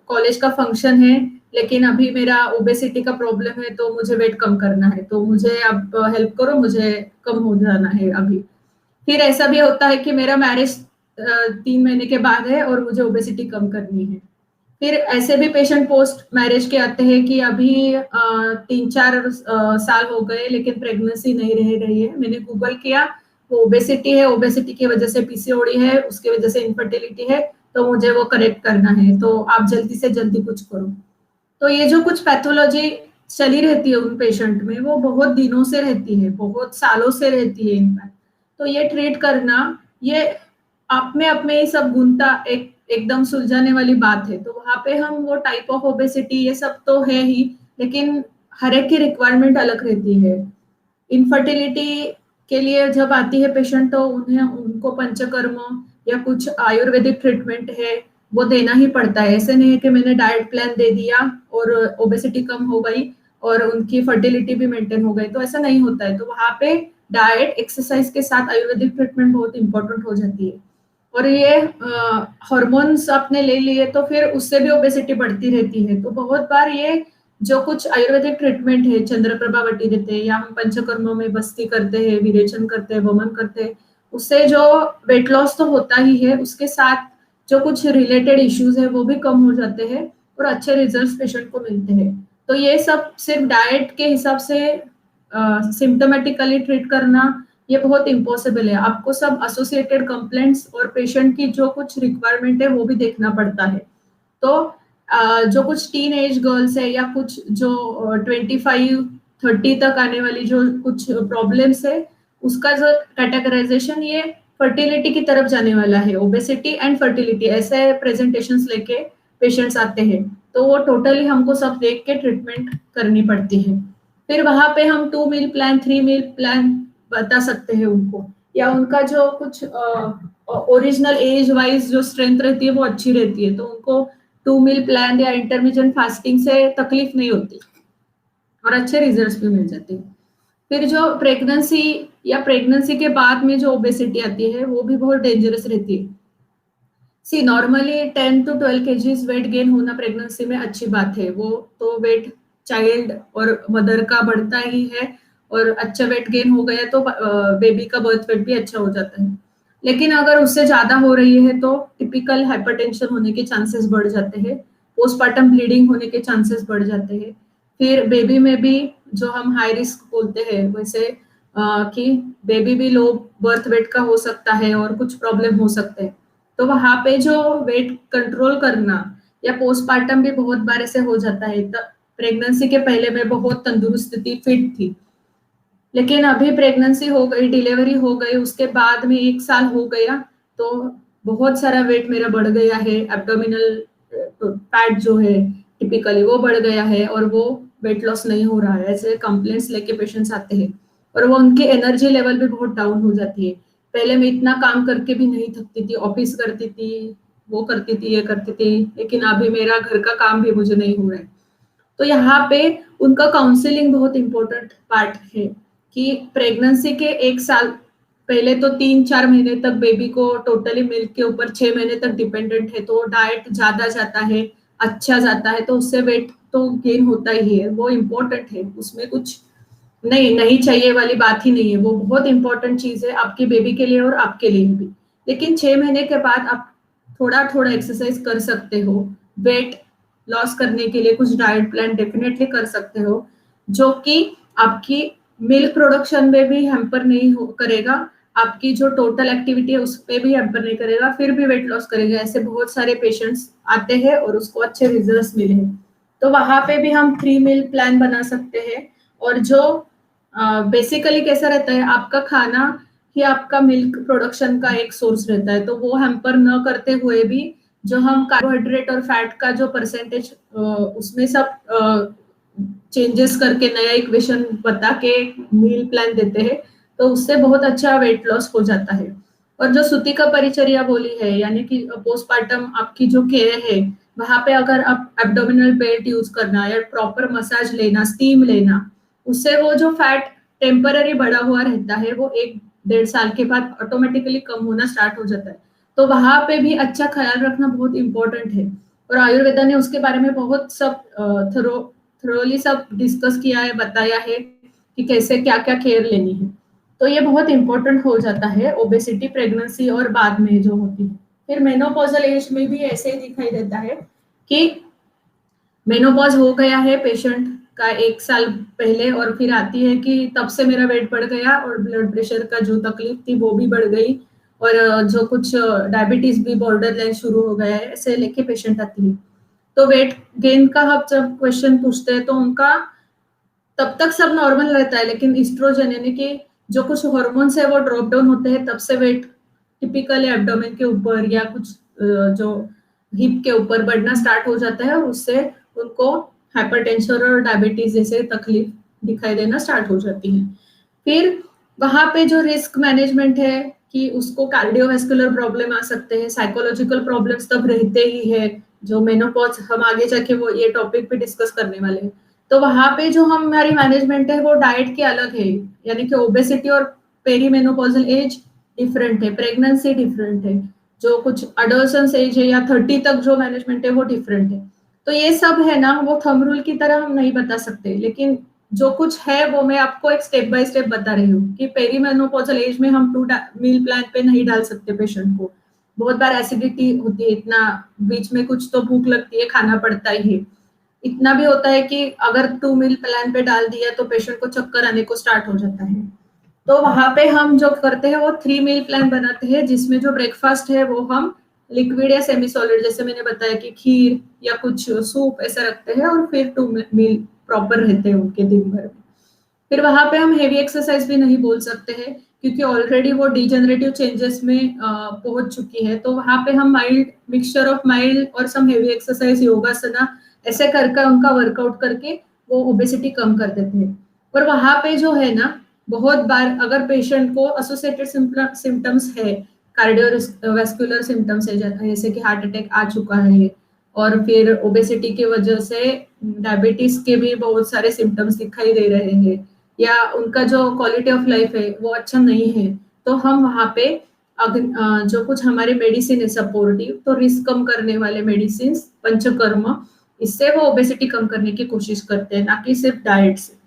कॉलेज का फंक्शन है, लेकिन अभी मेरा ओबेसिटी का प्रॉब्लम है, तो मुझे वेट कम करना है, तो मुझे अब हेल्प करो, मुझे कम हो जाना है अभी। फिर ऐसा भी होता है कि मेरा मैरिज 3 महीने के बाद है और मुझे ओबेसिटी कम करनी है। फिर ऐसे भी पेशेंट पोस्ट मैरिज के आते हैं कि अभी 3-4 साल हो गए लेकिन प्रेगनेंसी नहीं रह रही है, मैंने गूगल किया, वो ओबेसिटी है, ओबेसिटी की वजह से पीसीओडी है, उसकी वजह से इनफर्टिलिटी है, तो मुझे वो करेक्ट करना है, तो आप जल्दी से जल्दी कुछ करो। तो ये जो कुछ पैथोलॉजी चली रहती है उन पेशेंट में, वो बहुत दिनों से रहती है, बहुत सालों से रहती है इनफैक्ट। तो ये ट्रीट करना, ये आप में ही सब गुंता एकदम सुलझाने वाली बात है। तो वहां पे हम वो टाइप ऑफ ओबेसिटी ये सब तो है ही, लेकिन हर एक की रिक्वायरमेंट अलग रहती है। इनफर्टिलिटी के लिए जब आती है पेशेंट, तो उनको पंचकर्म या कुछ आयुर्वेदिक ट्रीटमेंट है, वो देना ही पड़ता है। ऐसे नहीं है कि मैंने डाइट प्लान दे दिया और ओबेसिटी कम हो गई और उनकी फर्टिलिटी भी मेंटेन हो गई, तो ऐसा नहीं होता है। तो वहाँ पे डाइट, एक्सरसाइज के साथ आयुर्वेदिक ट्रीटमेंट बहुत इंपॉर्टेंट हो जाती है। और ये हार्मोन्स आपने ले लिए तो फिर उससे भी ओबेसिटी बढ़ती रहती है। तो बहुत बार ये जो कुछ आयुर्वेदिक ट्रीटमेंट है, चंद्रप्रभा वटी देते हैं या हम पंचकर्मों में बस्ती करते हैं, विरेचन करते हैं, वमन करते हैं, उससे जो वेट लॉस तो होता ही है, उसके साथ जो कुछ रिलेटेड इश्यूज है वो भी कम हो जाते हैं और अच्छे रिजल्ट्स पेशेंट को मिलते हैं। तो ये सब सिर्फ डाइट के हिसाब से सिम्टोमेटिकली ट्रीट करना ये बहुत इम्पॉसिबल है। आपको सब एसोसिएटेड कंप्लेंट्स और पेशेंट की जो कुछ रिक्वायरमेंट है वो भी देखना पड़ता है। तो जो कुछ टीन एज गर्ल्स है या कुछ जो 25-30 तक आने वाली जो कुछ प्रॉब्लम्स है, उसका जो कैटेगराइजेशन ये फर्टिलिटी की तरफ जाने वाला है। ओबेसिटी एंड फर्टिलिटी ऐसे प्रेजेंटेशंस लेके पेशेंट्स आते हैं, तो वो टोटली हमको सब देख के ट्रीटमेंट करनी पड़ती है। फिर वहां पे हम 2 मील प्लान, 3 मील प्लान बता सकते हैं उनको, या उनका जो कुछ ओरिजिनल एज वाइज जो स्ट्रेंथ रहती है वो अच्छी रहती है, तो उनको 2 मील प्लान या इंटरमिटेंट फास्टिंग से तकलीफ नहीं होती और अच्छे रिजल्ट्स भी मिल जाते हैं। फिर जो प्रेगनेंसी या प्रेगनेंसी के बाद में जो ओबेसिटी आती है वो भी बहुत डेंजरस रहती है। See normally 10 to 12 kgs weight gain होना प्रेगनेंसी में अच्छी बात है। वो तो वेट चाइल्ड और मदर का बढ़ता ही है, और अच्छा वेट गेन हो गया तो बेबी का बर्थ वेट भी अच्छा हो जाता है। लेकिन अगर उससे ज्यादा हो रही है तो टिपिकल हाइपरटेंशन होने के चांसेस बढ़ जाते हैं, पोस्टपार्टम ब्लीडिंग होने के चांसेस बढ़ जाते हैं। फिर बेबी में भी जो हम हाई रिस्क बोलते हैं वैसे कि बेबी भी लो बर्थ वेट का हो सकता है और कुछ प्रॉब्लम हो सकते हैं। तो वहां पे जो वेट कंट्रोल करना, या पोस्टपार्टम भी बहुत बार ऐसे हो जाता है। प्रेगनेंसी के पहले मैं बहुत तंदुरुस्त थी, फिट थी, लेकिन अभी प्रेगनेंसी हो गई, डिलीवरी हो गई, उसके बाद में 1 साल हो गया तो बहुत सारा वेट मेरा बढ़ गया है। एब्डोमिनल फैट जो है टिपिकली वो बढ़ गया है और वो वेट लॉस नहीं हो रहा है। ऐसे कंप्लेंट्स लेके पेशेंट्स आते हैं और वो उनकी एनर्जी लेवल भी बहुत डाउन हो जाती है। पहले मैं इतना काम करके भी नहीं थकती थी, ऑफिस करती थी, वो करती थी, ये करती थी, लेकिन अभी मेरा घर का काम भी मुझे नहीं हो रहा है। तो यहाँ पे उनका काउंसलिंग बहुत इंपॉर्टेंट पार्ट है कि प्रेगनेंसी के 1 साल पहले तो 3-4 महीने तक बेबी को टोटली मिल्क के ऊपर 6 महीने तक डिपेंडेंट है, तो डाइट ज्यादा जाता है, अच्छा जाता है, तो उससे वेट तो गेन होता ही है। वो इम्पोर्टेंट है, उसमें कुछ नहीं नहीं चाहिए वाली बात ही नहीं है। वो बहुत इंपॉर्टेंट चीज है आपकी बेबी के लिए और आपके लिए भी। लेकिन 6 महीने के बाद आप थोड़ा थोड़ा एक्सरसाइज कर सकते हो, वेट लॉस करने के लिए कुछ डाइट प्लान डेफिनेटली कर सकते हो, जो कि आपकी मिल्क प्रोडक्शन में भी हैम्पर नहीं करेगा, आपकी जो टोटल एक्टिविटी है उस पर भी हैम्पर नहीं करेगा, फिर भी वेट लॉस करेगा। ऐसे बहुत सारे पेशेंट्स आते हैं और उसको अच्छे रिजल्ट्स मिले हैं। तो वहां पे भी हम 3 मील प्लान बना सकते हैं। और जो बेसिकली कैसा रहता है, आपका खाना ही आपका मिल्क प्रोडक्शन का एक सोर्स रहता है, तो वो हैम्पर न करते हुए भी जो हम कार्बोहाइड्रेट और फैट का जो परसेंटेज उसमें सब चेंजेस करके नया इक्वेशन बता के मील प्लान देते हैं, तो उससे बहुत अच्छा वेट लॉस हो जाता है। और जो सूती का परिचर्या बोली है, यानी कि पोस्टपार्टम आपकी जो केयर है, वहां पे अगर आप एब्डोमिनल बेल्ट यूज करना या प्रॉपर मसाज लेना, स्टीम लेना, उससे वो जो फैट टेम्पररी बढ़ा हुआ रहता है वो 1-1.5 साल के बाद ऑटोमेटिकली कम होना स्टार्ट हो जाता है। तो वहां पे भी अच्छा ख्याल रखना बहुत इंपॉर्टेंट है। और आयुर्वेदा ने उसके बारे में बहुत सब थ्रोली सब डिस्कस किया है, बताया है कि कैसे क्या क्या केयर लेनी है। तो ये बहुत इंपॉर्टेंट हो जाता है ओबेसिटी, प्रेगनेंसी और बाद में जो होती है। फिर मेनोपॉजल एज में भी ऐसे ही दिखाई देता है कि मेनोपॉज हो गया है पेशेंट का 1 साल पहले, और फिर आती है कि तब से मेरा वेट बढ़ गया और ब्लड प्रेशर का जो तकलीफ थी वो भी बढ़ गई, और जो कुछ डायबिटीज भी बॉर्डर लाइन शुरू हो गया है, ऐसे लेके पेशेंट आती है। तो वेट गेन का हम जब क्वेश्चन पूछते हैं तो उनका तब तक सब नॉर्मल रहता है, लेकिन इस्ट्रोजन यानी कि जो कुछ हार्मोन्स है वो ड्रॉप डाउन होते हैं, तब से वेट टिपिकली एब्डोमेन के ऊपर या कुछ जो हिप के ऊपर बढ़ना स्टार्ट हो जाता है, और उससे उनको हाइपरटेंशन और डायबिटीज जैसे तकलीफ दिखाई देना स्टार्ट हो जाती है। फिर वहां पे जो रिस्क मैनेजमेंट है, कि उसको कार्डियोवास्कुलर प्रॉब्लम आ सकते हैं, साइकोलॉजिकल प्रॉब्लम्स तब रहते ही है, जो मेनोपॉज हम आगे जाके वो ये टॉपिक पे डिस्कस करने वाले हैं। तो वहां पे जो हमारी मैनेजमेंट है वो डाइट के अलग है, यानी कि ओबेसिटी और पेरीमेनोपॉजल एज डिफरेंट है, प्रेगनेंसी डिफरेंट है, जो कुछ अडोलसेंस एज है या 30 तक जो मैनेजमेंट है वो डिफरेंट है। तो ये सब है ना, वो थंब रूल की तरह हम नहीं बता सकते, लेकिन जो कुछ है वो मैं आपको एक स्टेप बाय स्टेप बता रही हूँ कि पेरीमेनोपॉजल एज में हम 2 मील प्लान पे नहीं डाल सकते पेशेंट को। बहुत बार एसिडिटी होती है, इतना बीच में कुछ तो भूख लगती है, खाना पड़ता ही है। इतना भी होता है कि अगर 2 मील प्लान पे डाल दिया तो पेशेंट को चक्कर आने को स्टार्ट हो जाता है। तो वहां पे हम जो करते हैं वो 3 मील प्लान बनाते हैं, जिसमें जो ब्रेकफास्ट है वो हम लिक्विड या सेमी सॉलिड, जैसे मैंने बताया कि खीर या कुछ सूप ऐसा रखते हैं, और फिर 2 मील प्रॉपर रहते हैं उनके दिन भर में। फिर वहां पे हम हेवी एक्सरसाइज भी नहीं बोल सकते हैं, क्योंकि ऑलरेडी वो डिजेनरेटिव चेंजेस में पहुंच चुकी है। तो वहां पे हम माइल्ड मिक्सचर ऑफ माइल्ड और सम हेवी एक्सरसाइज, योगासना ऐसे करके उनका वर्कआउट करके वो ओबेसिटी कम कर देते हैं। और वहां पे जो है ना, बहुत बार अगर पेशेंट को एसोसिएटेड सिम्टम्स है, कार्डियोवास्कुलर सिम्टम्स है, जैसे कि हार्ट अटैक आ चुका है, और फिर ओबेसिटी की वजह से डायबिटीज के भी बहुत सारे सिम्टम्स दिखाई दे रहे हैं, या उनका जो क्वालिटी ऑफ लाइफ है वो अच्छा नहीं है, तो हम वहां पे जो कुछ हमारे मेडिसिन है सपोर्टिव, तो रिस्क कम करने वाले मेडिसिन पंचकर्म, इससे वो ओबेसिटी कम करने की कोशिश करते हैं, ना कि सिर्फ डाइट से।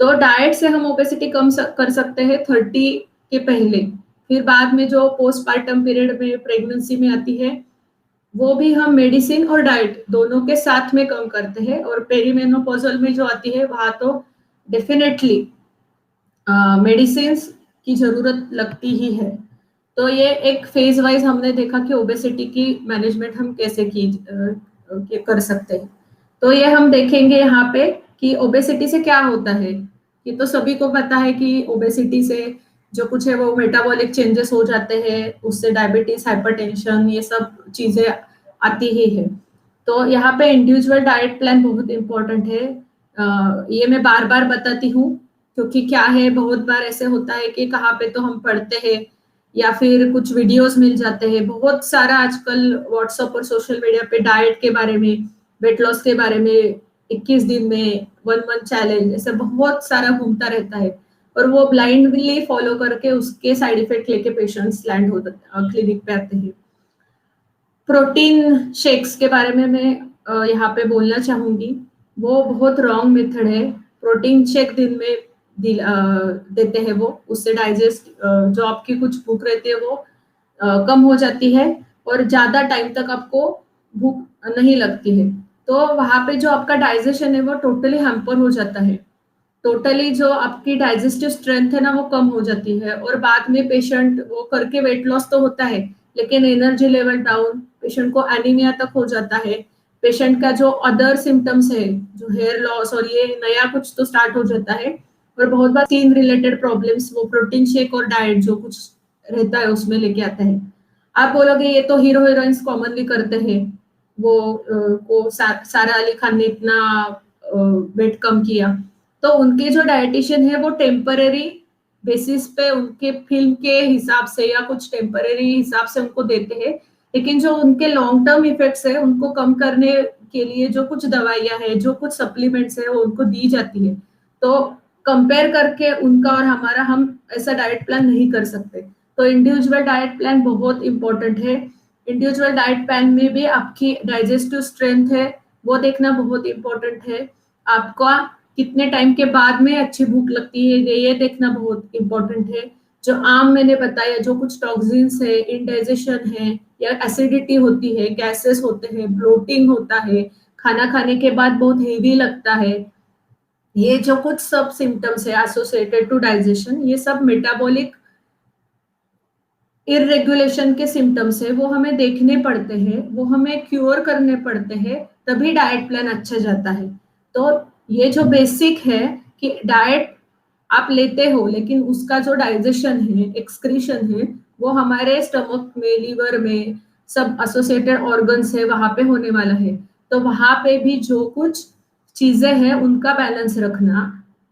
तो डाइट से हम ओबेसिटी कम कर सकते हैं 30 के पहले। फिर बाद में जो पोस्टपार्टम पीरियड में प्रेगनेंसी में आती है, वो भी हम मेडिसिन और डाइट दोनों के साथ में कम करते हैं। और पेरीमेनोपॉजल में जो आती है वहां तो डेफिनेटली मेडिसिन की जरूरत लगती ही है। तो ये एक फेज वाइज हमने देखा कि ओबेसिटी की मैनेजमेंट हम कैसे कर सकते हैं। तो ये हम देखेंगे यहाँ पे कि ओबेसिटी से क्या होता है। ये तो सभी को पता है कि ओबेसिटी से जो कुछ है वो मेटाबॉलिक चेंजेस हो जाते हैं, उससे डायबिटीज, हाइपरटेंशन, ये सब चीजें आती ही है। तो यहाँ पे इंडिविजुअल डाइट प्लान बहुत इंपॉर्टेंट है। ये मैं बार बार बताती हूँ, क्योंकि क्या है, बहुत बार ऐसे होता है कि कहाँ पे तो हम पढ़ते हैं या फिर कुछ वीडियोस मिल जाते हैं, बहुत सारा आजकल व्हाट्सएप और सोशल मीडिया पे डाइट के बारे में, वेट लॉस के बारे में, 21 दिन में 1 मंथ चैलेंज, ऐसा बहुत सारा घूमता रहता है, और वो ब्लाइंडली फॉलो करके उसके साइड इफेक्ट लेके पेशेंट्स लैंड हो क्लिनिक पे आते हैं। प्रोटीन शेक्स के बारे में मैं यहाँ पे बोलना चाहूंगी, वो बहुत रॉन्ग मेथड है। प्रोटीन शेक दिन में देते हैं वो, उससे डाइजेस्ट जो आपकी कुछ भूख रहती है वो कम हो जाती है, और ज्यादा टाइम तक आपको भूख नहीं लगती है। तो वहां पे जो आपका डाइजेशन है वो टोटली हैम्पर हो जाता है, टोटली जो आपकी डाइजेस्टिव स्ट्रेंथ है ना वो कम हो जाती है, और बाद में पेशेंट वो करके वेट लॉस तो होता है, लेकिन एनर्जी लेवल डाउन, पेशेंट को एनीमिया तक हो जाता है, पेशेंट का जो अदर सिम्टम्स है, जो हेयर लॉस और ये नया कुछ तो स्टार्ट हो जाता है। और बहुत बार स्किन रिलेटेड प्रॉब्लम्स वो प्रोटीन शेक और डाइट जो कुछ रहता है उसमें लेके आता है। आप बोलोगे ये तो हीरो हीरोइंस कॉमनली करते हैं, वो सारा अली खान ने इतना वेट कम किया, तो उनके जो डायटिशियन है वो टेम्पररी बेसिस पे उनके फिल्म के हिसाब से या कुछ टेम्पररी हिसाब से उनको देते हैं, लेकिन जो उनके लॉन्ग टर्म इफेक्ट्स है उनको कम करने के लिए जो कुछ दवाइयां है, जो कुछ सप्लीमेंट्स है, वो उनको दी जाती है। तो कंपेयर करके उनका और हमारा हम ऐसा डाइट प्लान नहीं कर सकते। तो इंडिविजुअल डाइट प्लान बहुत इंपॉर्टेंट है। इंडिविजुअल डाइट प्लान में भी आपकी डाइजेस्टिव स्ट्रेंथ है वो देखना बहुत इंपॉर्टेंट है, आपका कितने टाइम के बाद में अच्छी भूख लगती है ये देखना बहुत इंपॉर्टेंट है। जो आम मैंने बताया, जो कुछ टॉक्सिन्स है, इंडाइजेशन है, या एसिडिटी होती है, गैसेस होते हैं, ब्लोटिंग होता है, खाना खाने के बाद बहुत हेवी लगता है, ये जो कुछ सब सिम्टम्स है एसोसिएटेड टू डाइजेशन, ये सब मेटाबॉलिक इरेगुलेशन के सिम्टम्स है, वो हमें देखने पड़ते हैं, वो हमें क्योर करने पड़ते हैं, तभी डाइट प्लान अच्छा जाता है। तो ये जो बेसिक है कि डाइट आप लेते हो, लेकिन उसका जो डाइजेशन है, एक्सक्रीशन है, वो हमारे स्टमक में, लीवर में, सब एसोसिएटेड ऑर्गन्स है वहां पे होने वाला है। तो वहां पे भी जो कुछ चीजें हैं उनका बैलेंस रखना,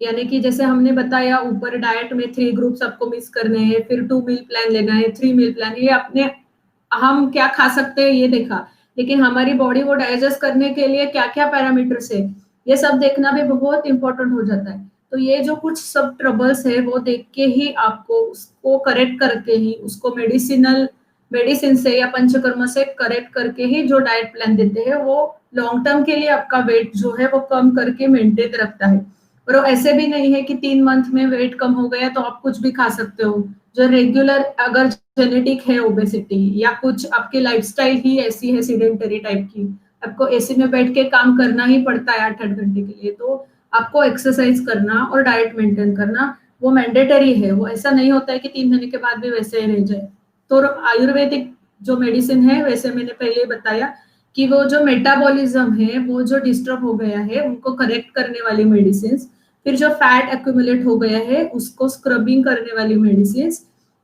यानी कि जैसे हमने बताया ऊपर डाइट में 3 ग्रुप्स आपको मिस करने हैं, फिर 2 मील प्लान लेना है, 3 मील प्लान, ये अपने हम क्या खा सकते हैं ये देखा, लेकिन हमारी बॉडी वो डाइजेस्ट करने के लिए क्या-क्या पैरामीटर्स है, ये सब देखना भी बहुत इम्पोर्टेंट हो जाता है। तो ये जो कुछ सब ट्रबल्स है वो देख के ही आपको उसको करेक्ट करके ही उसको मेडिसिन से या पंचकर्म से करेक्ट करके ही जो डाइट प्लान देते हैं वो लॉन्ग टर्म के लिए आपका वेट जो है वो कम करके मेंटेन रखता है। और वो ऐसे भी नहीं है कि 3 मंथ में वेट कम हो गया तो आप कुछ भी खा सकते हो। जो रेगुलर अगर जेनेटिक है ओबेसिटी या कुछ आपकी लाइफस्टाइल ही ऐसी है सीडेंटरी टाइप की, आपको एसी में बैठ के काम करना ही पड़ता है 8-8 घंटे के लिए, तो आपको एक्सरसाइज करना और डाइट मेंटेन करना वो मैंडेटरी है। वो ऐसा नहीं होता है कि 3 महीने के बाद भी वैसे ही रह जाए। तो आयुर्वेदिक जो मेडिसिन है वैसे मैंने पहले बताया कि वो जो मेटाबॉलिज्म है वो जो डिस्टर्ब हो गया है उनको करेक्ट करने वाली मेडिसिन, फिर जो फैट एक्यूमुलेट हो गया है उसको स्क्रबिंग करने वाली मेडिसिन,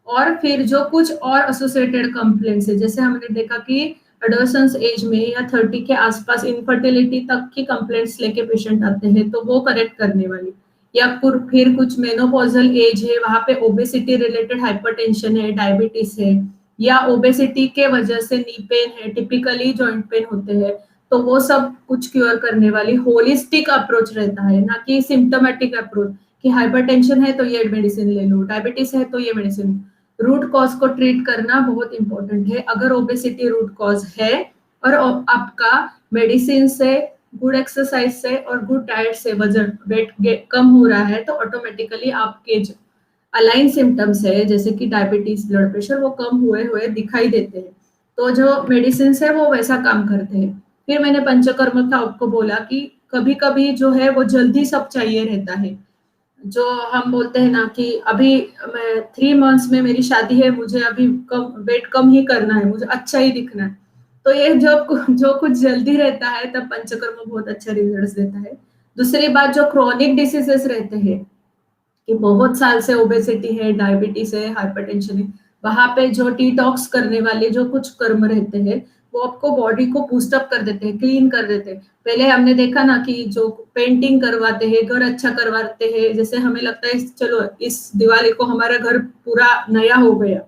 और फिर जो कुछ और एसोसिएटेड कंप्लेंट्स है जैसे हमने देखा कि एडोलेसेंस एज में या 30 के आसपास इनफर्टिलिटी तक की कंप्लेंट्स लेके पेशेंट आते हैं तो वो करेक्ट करने वाली, या फिर कुछ मेनोपॉजल एज है वहां पे ओबेसिटी रिलेटेड हाइपरटेंशन है, डायबिटीज है, या ओबेसिटी के वजह से नी पेन है, टिपिकली जॉइंट पेन होते हैं, तो वो सब कुछ क्योर करने वाली होलिस्टिक अप्रोच रहता है, ना कि सिम्टोमेटिक अप्रोच कि हाइपरटेंशन है तो ये मेडिसिन ले लो, डायबिटीज है तो ये मेडिसिन। रूट कॉज को ट्रीट करना बहुत इंपॉर्टेंट है। अगर ओबेसिटी रूट कॉज है और आपका मेडिसिन से, गुड एक्सरसाइज से और गुड डाइट से वजन वेट कम हो रहा है तो ऑटोमेटिकली आपके जो अलाइन सिम्टम्स है जैसे कि डायबिटीज, ब्लड प्रेशर, वो कम हुए हुए दिखाई देते हैं। तो जो मेडिसिन है वो वैसा काम करते हैं। फिर मैंने पंचकर्म का आपको बोला कि कभी कभी जो है वो जल्दी सब चाहिए रहता है। जो हम बोलते हैं ना कि अभी मैं 3 मंथ्स में मेरी शादी है, मुझे अभी कम वेट कम ही करना है, मुझे अच्छा ही दिखना है, तो ये जो कुछ जल्दी रहता है तब पंचकर्म बहुत अच्छा रिजल्ट देता है। दूसरी बात, जो क्रॉनिक डिसीजेस रहते हैं कि बहुत साल से ओबेसिटी है, डायबिटीज है, हाइपरटेंशन है, वहां पे जो डिटॉक्स करने वाले जो कुछ कर्म रहते हैं वो आपको बॉडी को बूस्ट अप कर देते हैं, क्लीन कर देते हैं। पहले हमने देखा ना कि जो पेंटिंग करवाते हैं, घर अच्छा करवाते हैं, जैसे हमें लगता है चलो इस दिवाली को हमारा घर पूरा नया हो गया,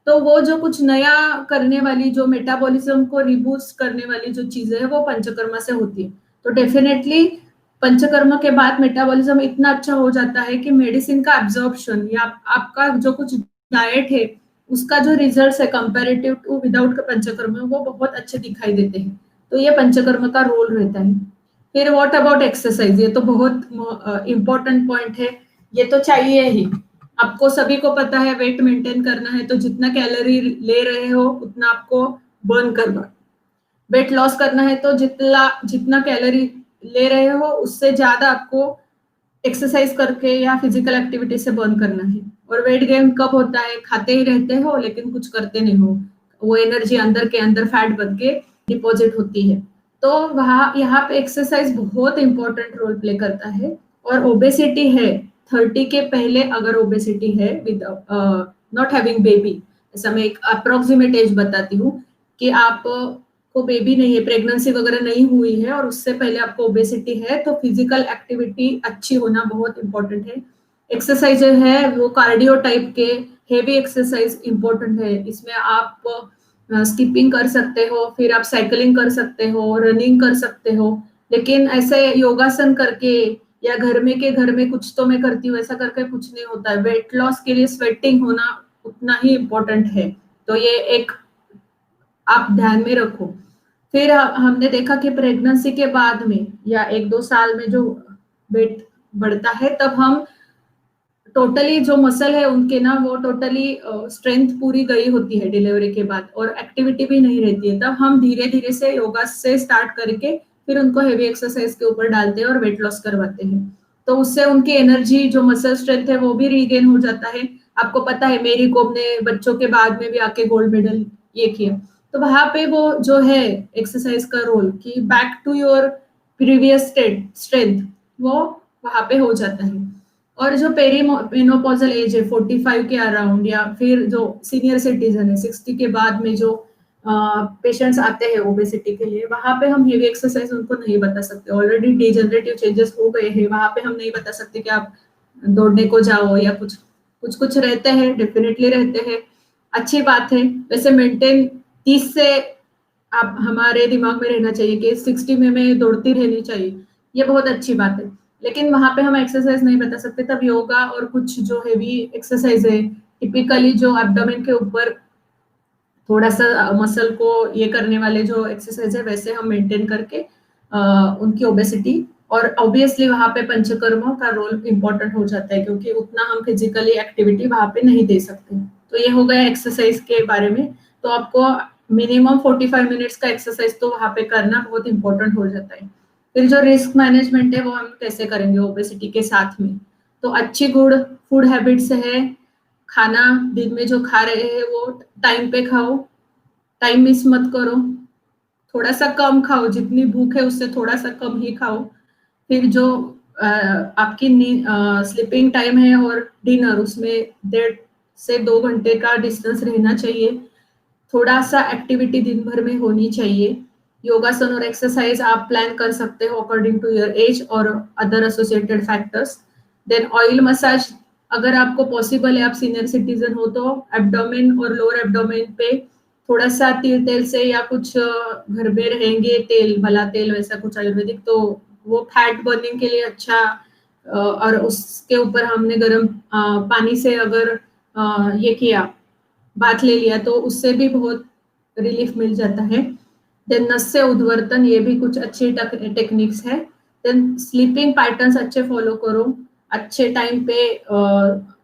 तो वो जो कुछ नया करने वाली, जो मेटाबॉलिज्म को रिबूस्ट करने वाली जो चीजें है वो पंचकर्मा से होती है। तो डेफिनेटली पंचकर्म के बाद मेटाबॉलिज्म इतना अच्छा हो जाता है कि मेडिसिन का एब्जॉर्प्शन या आपका जो कुछ डाइट है उसका जो रिजल्ट है कंपैरेटिव टू विदाउट पंचकर्म वो बहुत अच्छे दिखाई देते हैं। तो ये पंचकर्म का रोल रहता है। फिर व्हाट अबाउट एक्सरसाइज, ये तो बहुत इंपॉर्टेंट पॉइंट है, ये तो चाहिए ही। आपको सभी को पता है वेट मेंटेन करना है तो जितना कैलोरी ले रहे हो उतना आपको बर्न करना, वेट लॉस करना है तो जितना जितना कैलोरी ले रहे हो उससे ज्यादा आपको एक्सरसाइज करके या फिजिकल एक्टिविटी से बर्न करना है। और वेट गेन कब होता है, खाते ही रहते हो लेकिन कुछ करते नहीं हो, वो एनर्जी अंदर के अंदर फैट बन के डिपॉजिट होती है। तो वहाँ यहाँ पे एक्सरसाइज बहुत इंपॉर्टेंट रोल प्ले करता है। और ओबेसिटी है 30 के पहले, अगर ओबेसिटी है विद नॉट हैविंग बेबी, ऐसा मैं एक अप्रोक्सीमेट एज बताती हूँ कि आप को बेबी नहीं है, प्रेगनेंसी वगैरह नहीं हुई है और उससे पहले आपको ओबेसिटी है तो फिजिकल एक्टिविटी अच्छी होना बहुत इंपॉर्टेंट है। एक्सरसाइज जो है वो कार्डियो टाइप के हेवी एक्सरसाइज इंपॉर्टेंट है। इसमें आप स्किपिंग कर सकते हो, फिर आप साइकिलिंग कर सकते हो, रनिंग कर सकते हो, लेकिन ऐसे योगासन करके या घर में कुछ तो मैं करती हूँ ऐसा करके कुछ नहीं होता है। वेट लॉस के लिए स्वेटिंग होना उतना ही इम्पोर्टेंट है, तो ये एक आप ध्यान में रखो। फिर हमने देखा कि प्रेगनेंसी के बाद में या 1-2 साल में जो वेट बढ़ता है तब हम टोटली जो मसल है उनके ना वो टोटली स्ट्रेंथ पूरी गई होती है डिलीवरी के बाद और एक्टिविटी भी नहीं रहती है, तब हम धीरे धीरे से योगा से स्टार्ट करके फिर उनको हेवी एक्सरसाइज के ऊपर डालते हैं और वेट लॉस करवाते हैं। तो उससे उनकी एनर्जी जो मसल स्ट्रेंथ है वो भी रीगेन हो जाता है। आपको पता है मेरी कोम ने बच्चों के बाद में भी आके गोल्ड मेडल ये किया, तो वहां पे वो जो है एक्सरसाइज का रोल कि back to your previous strength वो वहां पे हो जाता है। और जो पेरीमेनोपॉजल एज है 45 के अराउंड, या फिर जो सीनियर सिटीजन है 60 के बाद में जो पेशेंट्स आते हैं ओबेसिटी के लिए, वहां पे हम हेवी एक्सरसाइज उनको नहीं बता सकते, ऑलरेडी डिजेनरेटिव चेंजेस हो गए हैं, वहां पे हम नहीं बता सकते कि आप दौड़ने को जाओ या कुछ कुछ कुछ रहते हैं, डेफिनेटली रहते हैं, अच्छी बात है। वैसे मेंटेन 30 से आप हमारे दिमाग में रहना चाहिए कि 60 में मैं दौड़ती रहनी चाहिए, ये बहुत अच्छी बात है। लेकिन वहां पे हम एक्सरसाइज नहीं बता सकते, तब योगा और कुछ जो हेवी एक्सरसाइज है, टिपिकली जो एब्डोमेन के ऊपर थोड़ा सा मसल को ये करने वाले जो एक्सरसाइज है वैसे हम मेंटेन करके उनकी ओबेसिटी, और ऑब्वियसली वहां पे पंचकर्मों का रोल इंपॉर्टेंट हो जाता है, क्योंकि उतना हम फिजिकली एक्टिविटी वहां पे नहीं दे सकते। तो ये हो गया एक्सरसाइज के बारे में। तो आपको मिनिमम 45 मिनट्स का एक्सरसाइज तो वहां पे करना बहुत इंपॉर्टेंट हो जाता है। फिर जो रिस्क मैनेजमेंट है वो हम कैसे करेंगे ओबेसिटी के साथ में, तो अच्छी गुड फूड हैबिट्स है, खाना दिन में जो खा रहे हैं वो टाइम पे खाओ, टाइम मिस मत करो, थोड़ा सा कम खाओ, जितनी भूख है उससे थोड़ा सा कम ही खाओ। फिर जो आपकी स्लीपिंग टाइम है और डिनर, उसमें 1.5 से 2 घंटे का डिस्टेंस रहना चाहिए। थोड़ा सा एक्टिविटी दिन भर में होनी चाहिए। योगासन और एक्सरसाइज आप प्लान कर सकते हो अकॉर्डिंग टू योर एज और other associated factors. Then oil massage, अगर आपको पॉसिबल है, आप सीनियर सिटीजन हो तो एब्डोमेन और लोअर एब्डोमेन पे थोड़ा सा तिल तेल से या कुछ घर में रहेंगे तेल, भला तेल वैसा कुछ आयुर्वेदिक, तो वो फैट बर्निंग के लिए अच्छा, और उसके ऊपर हमने गर्म पानी से अगर ये किया, बात ले लिया, तो उससे भी बहुत रिलीफ मिल जाता है। देन नस से उद्वर्तन, ये भी कुछ अच्छी टेक्निक्स है। देन स्लीपिंग पैटर्न्स अच्छे फॉलो करो, अच्छे टाइम पे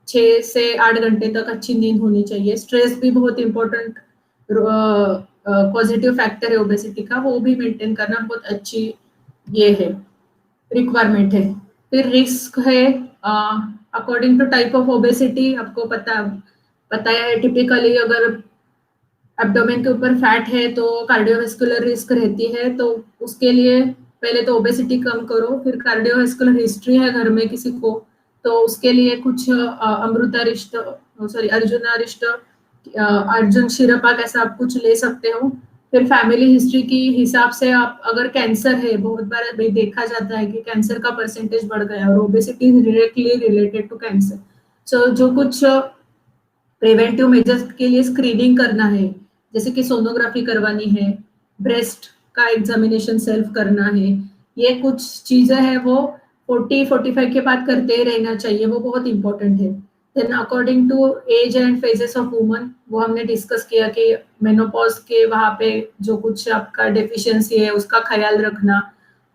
6 से 8 घंटे तक अच्छी नींद होनी चाहिए। स्ट्रेस भी बहुत इंपॉर्टेंट पॉजिटिव फैक्टर है ओबेसिटी का, वो भी मेंटेन करना बहुत अच्छी ये है, रिक्वायरमेंट है। फिर रिस्क है according to type of obesity, आपको बताया है टिपिकली अगर एब्डोमेन के ऊपर फैट है तो कार्डियोवास्कुलर रिस्क रहती है, तो उसके लिए पहले तो ओबेसिटी कम करो, फिर कार्डियोवास्कुलर हिस्ट्री है घर में किसी को, तो उसके लिए कुछ अमृतारिष्ट, सॉरी अर्जुनारिष्ट, अर्जुन शिरपा कैसा आप कुछ ले सकते हो। फिर फैमिली हिस्ट्री की हिसाब से आप, अगर कैंसर है, बहुत बार देखा जाता है कि कैंसर का परसेंटेज बढ़ गया और obesity is directly related to cancer. So जो कुछ प्रिवेंटिव मेजर्स के लिए स्क्रीनिंग करना है, जैसे कि सोनोग्राफी करवानी है, ब्रेस्ट का एग्जामिनेशन सेल्फ करना है, ये कुछ चीजें हैं वो 40-45 के बाद करते ही रहना चाहिए, वो बहुत इंपॉर्टेंट है। Then according to age and phases of woman, वो हमने डिस्कस किया कि मेनोपॉज के वहां पे जो कुछ आपका डेफिशिएंसी है उसका ख्याल रखना,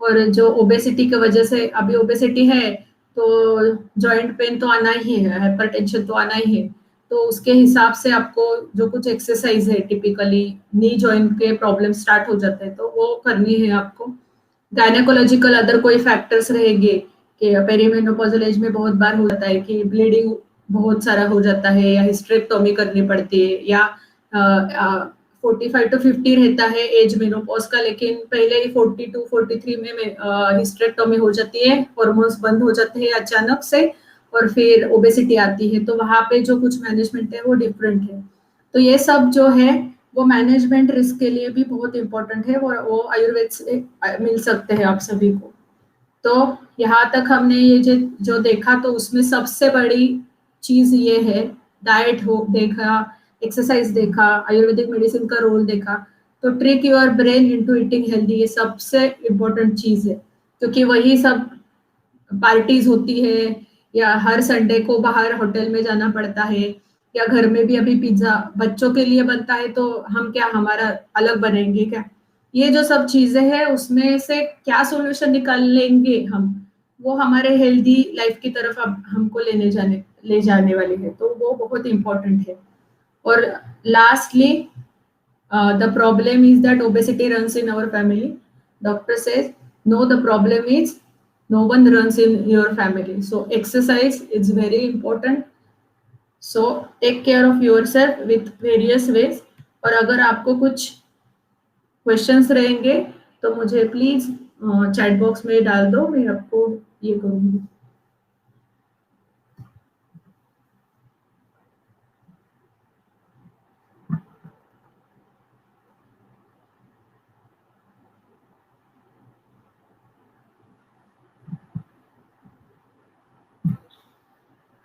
और जो ओबेसिटी की वजह से, अभी ओबेसिटी है तो जॉइंट पेन तो आना ही है, हाइपरटेंशन तो आना ही है, तो उसके हिसाब से आपको जो कुछ एक्सरसाइज है, टिपिकली नी जॉइंट के प्रॉब्लम स्टार्ट हो जाते हैं तो वो करनी है आपको। गायनेकोलॉजिकल अदर कोई फैक्टर्स रहेंगे कि पेरीमेनोपॉजल एज में बहुत बार हो जाता है कि ब्लीडिंग बहुत सारा हो जाता है, या हिस्टेरेक्टोमी करनी पड़ती है, या 45 to 50 रहता है एज मेनोपॉज का, लेकिन पहले ही 40 to 43 में हिस्टेरेक्टोमी हो जाती है, हॉर्मोन्स बंद हो जाते हैं अचानक से, और फिर ओबेसिटी आती है, तो वहां पे जो कुछ मैनेजमेंट है वो डिफरेंट है। तो ये सब जो है वो मैनेजमेंट रिस्क के लिए भी बहुत इंपॉर्टेंट है, वो आयुर्वेद से मिल सकते हैं आप सभी को। तो यहाँ तक हमने ये जो देखा, तो उसमें सबसे बड़ी चीज ये है, डाइट हो देखा, एक्सरसाइज देखा, आयुर्वेदिक मेडिसिन का रोल देखा, तो trick your brain into eating healthy, ये सबसे इम्पोर्टेंट चीज है, क्योंकि वही सब पार्टीज होती है, या हर संडे को बाहर होटल में जाना पड़ता है, या घर में भी अभी पिज्जा बच्चों के लिए बनता है, तो हम क्या हमारा अलग बनाएंगे क्या? ये जो सब चीजें हैं उसमें से क्या सॉल्यूशन निकाल लेंगे हम, वो हमारे हेल्दी लाइफ की तरफ अब हमको ले जाने वाली है, तो वो बहुत इंपॉर्टेंट है। और lastly, the problem is that obesity runs in our family. Doctor says, no, the problem is no one runs in your family. So exercise is very important. So take care of yourself with various ways. और अगर आपको कुछ questions रहेंगे तो मुझे please chat box में डाल दो, मैं आपको ये करूंगी।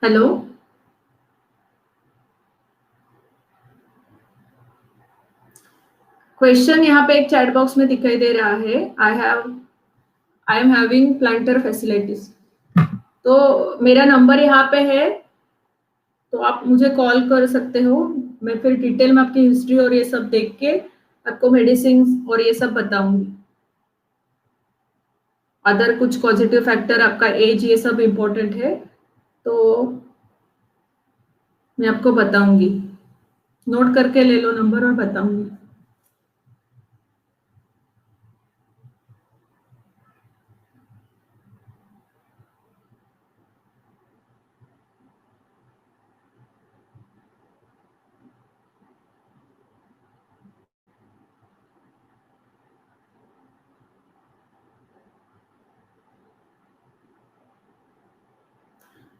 हेलो, क्वेश्चन यहाँ पे एक चैट बॉक्स में दिखाई दे रहा है। I am having planter facilities. तो मेरा नंबर यहाँ पे है, तो आप मुझे कॉल कर सकते हो। मैं फिर डिटेल में आपकी हिस्ट्री और ये सब देख के आपको मेडिसिन और ये सब बताऊंगी। अदर कुछ पॉजिटिव फैक्टर, आपका एज, ये सब इम्पोर्टेंट है, तो मैं आपको बताऊंगी। नोट करके ले लो नंबर और बताऊंगी।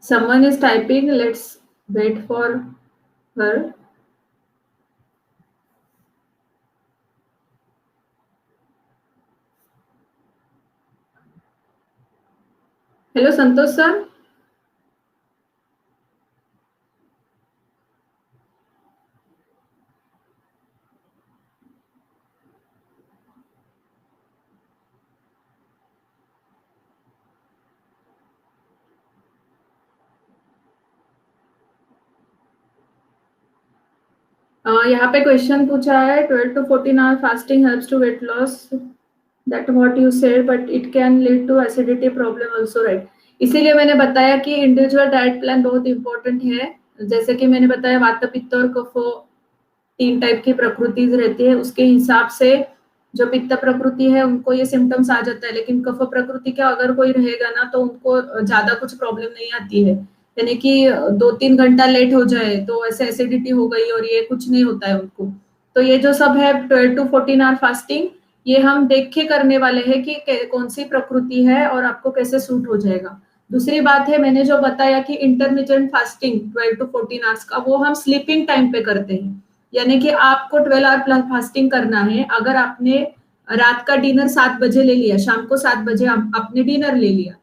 Someone is typing. Let's wait for her. Hello Santosh sir. यहाँ पे क्वेश्चन पूछा है, 12 to 14 hour fasting helps to weight loss, that what you said, but it can lead to acidity problem also, right. इसीलिए मैंने बताया कि इंडिविजुअल डाइट प्लान बहुत important है। जैसे कि मैंने बताया, वात, पित्त और कफ 3 टाइप की प्रकृति रहती है, उसके हिसाब से जो पित्त प्रकृति है उनको ये सिम्टम्स आ जाता है, लेकिन कफ प्रकृति का अगर कोई रहेगा ना तो उनको ज्यादा कुछ प्रॉब्लम नहीं आती है। यानी कि 2-3 घंटा लेट हो जाए तो ऐसे एसिडिटी हो गई और ये कुछ नहीं होता है उनको। तो ये जो सब है 12 to 14 आवर फास्टिंग, ये हम देख के करने वाले हैं कि कौन सी प्रकृति है और आपको कैसे सूट हो जाएगा। दूसरी बात है, मैंने जो बताया कि इंटरमिटेंट फास्टिंग 12 to 14 आवर्स का, वो हम स्लीपिंग टाइम पे करते हैं। यानी कि आपको 12 आवर फास्टिंग करना है। अगर आपने रात का डिनर 7 बजे ले लिया, शाम को 7 बजे आपने डिनर ले लिया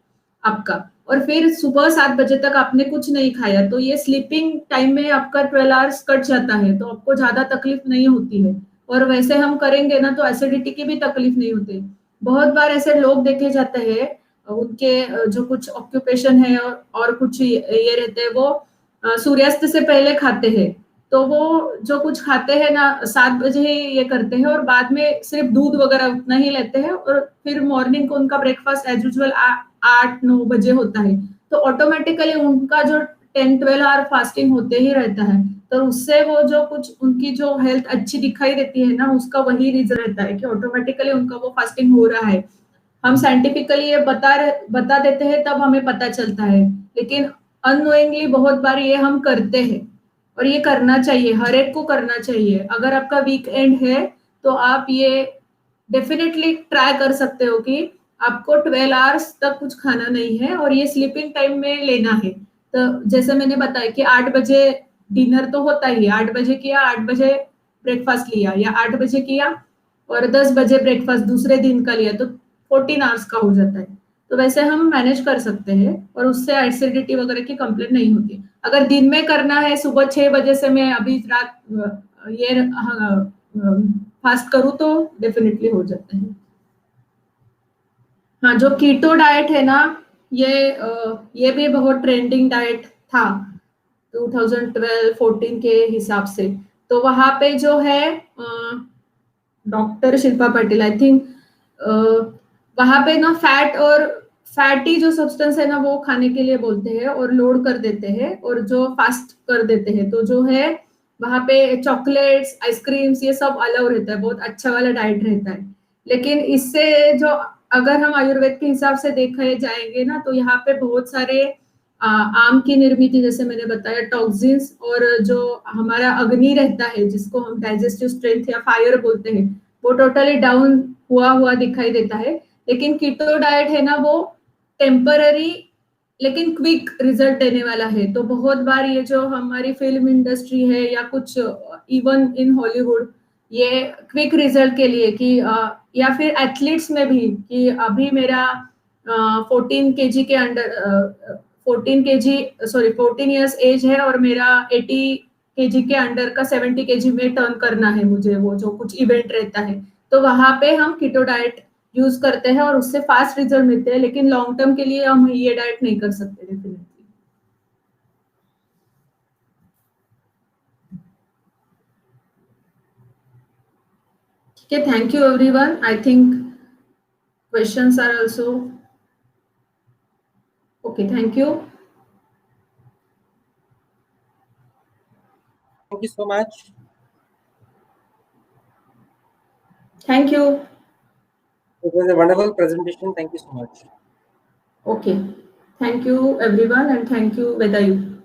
आपका, और फिर सुबह 7 बजे तक आपने कुछ नहीं खाया, तो ये स्लीपिंग टाइम में आपका 12 आवर्स कट जाता है, तो आपको ज्यादा तकलीफ नहीं होती है। और वैसे हम करेंगे ना तो एसिडिटी की भी तकलीफ नहीं होती। बहुत बार ऐसे लोग देखे जाते हैं, उनके जो कुछ ऑक्यूपेशन है और कुछ ये रहते हैं, वो सूर्यास्त से पहले खाते हैं, तो वो जो कुछ खाते हैं ना 7 बजे ही ये करते हैं, और बाद में सिर्फ दूध वगैरह उतना ही लेते हैं, और फिर मॉर्निंग को उनका ब्रेकफास्ट एज यूजुअल 8-9 बजे होता है। तो ऑटोमेटिकली उनका जो 10-12 आवर फास्टिंग होते ही रहता है, तो उससे वो जो कुछ उनकी जो हेल्थ अच्छी दिखाई देती है ना, उसका वही रीजन रहता है कि ऑटोमेटिकली उनका वो फास्टिंग हो रहा है। हम साइंटिफिकली ये बता देते हैं तब हमें पता चलता है, लेकिन अननोइंगली बहुत बार ये हम करते हैं, और ये करना चाहिए, हर एक को करना चाहिए। अगर आपका वीकेंड है तो आप ये डेफिनेटली ट्राई कर सकते हो कि आपको 12 आवर्स तक कुछ खाना नहीं है, और ये स्लीपिंग टाइम में लेना है। तो जैसे मैंने बताया कि 8 बजे डिनर तो होता ही है, 8 बजे किया, 8 बजे ब्रेकफास्ट लिया, या 8 बजे किया और 10 बजे ब्रेकफास्ट दूसरे दिन का लिया, तो 14 आवर्स का हो जाता है। तो वैसे हम मैनेज कर सकते हैं, और उससे एसिडिटी वगैरह की कंप्लेंट नहीं होती। अगर दिन में करना है, सुबह 6 बजे से मैं अभी रात ये फास्ट करूँ तो डेफिनेटली हो जाता है। हाँ, जो कीटो डाइट है ना, ये भी बहुत ट्रेंडिंग डाइट था 2012-14 के हिसाब से। तो वहां पे जो है doctor Shilpa Patil, I think, वहां पे ना फैटी जो सब्सटेंस है ना वो खाने के लिए बोलते हैं और लोड कर देते हैं, और जो फास्ट कर देते हैं। तो जो है वहां पे चॉकलेट्स, आइसक्रीम्स, ये सब अलाउ रहता है, बहुत अच्छा वाला डाइट रहता है। लेकिन इससे जो, अगर हम आयुर्वेद के हिसाब से देखे जाएंगे ना, तो यहाँ पे बहुत सारे आम की निर्मित, जैसे मैंने बताया, टॉक्सिन्स, और जो हमारा अग्नि रहता है जिसको हम डाइजेस्टिव स्ट्रेंथ या फायर बोलते हैं, वो टोटली डाउन हुआ हुआ दिखाई देता है। लेकिन कीटो डाइट है ना, वो टेम्पररी लेकिन क्विक रिजल्ट देने वाला है। तो बहुत बार ये जो हमारी फिल्म इंडस्ट्री है या कुछ इवन इन हॉलीवुड, ये क्विक रिजल्ट के लिए कि या फिर एथलीट्स में भी, कि अभी मेरा 14 केजी के अंडर 14 इयर्स एज है और मेरा 80 केजी के अंडर का 70 केजी में टर्न करना है मुझे, वो जो कुछ इवेंट रहता है, तो वहां पे हम कीटो डाइट यूज करते हैं और उससे फास्ट रिजल्ट मिलते हैं, लेकिन लॉन्ग टर्म के लिए हम ये डाइट नहीं कर सकते डेफिनेटली। ठीक है, thank you everyone. I think questions are also okay. Thank you. Thank you so much. Thank you. It was a wonderful presentation. Thank you so much. Okay. Thank you everyone and thank you Vedayu.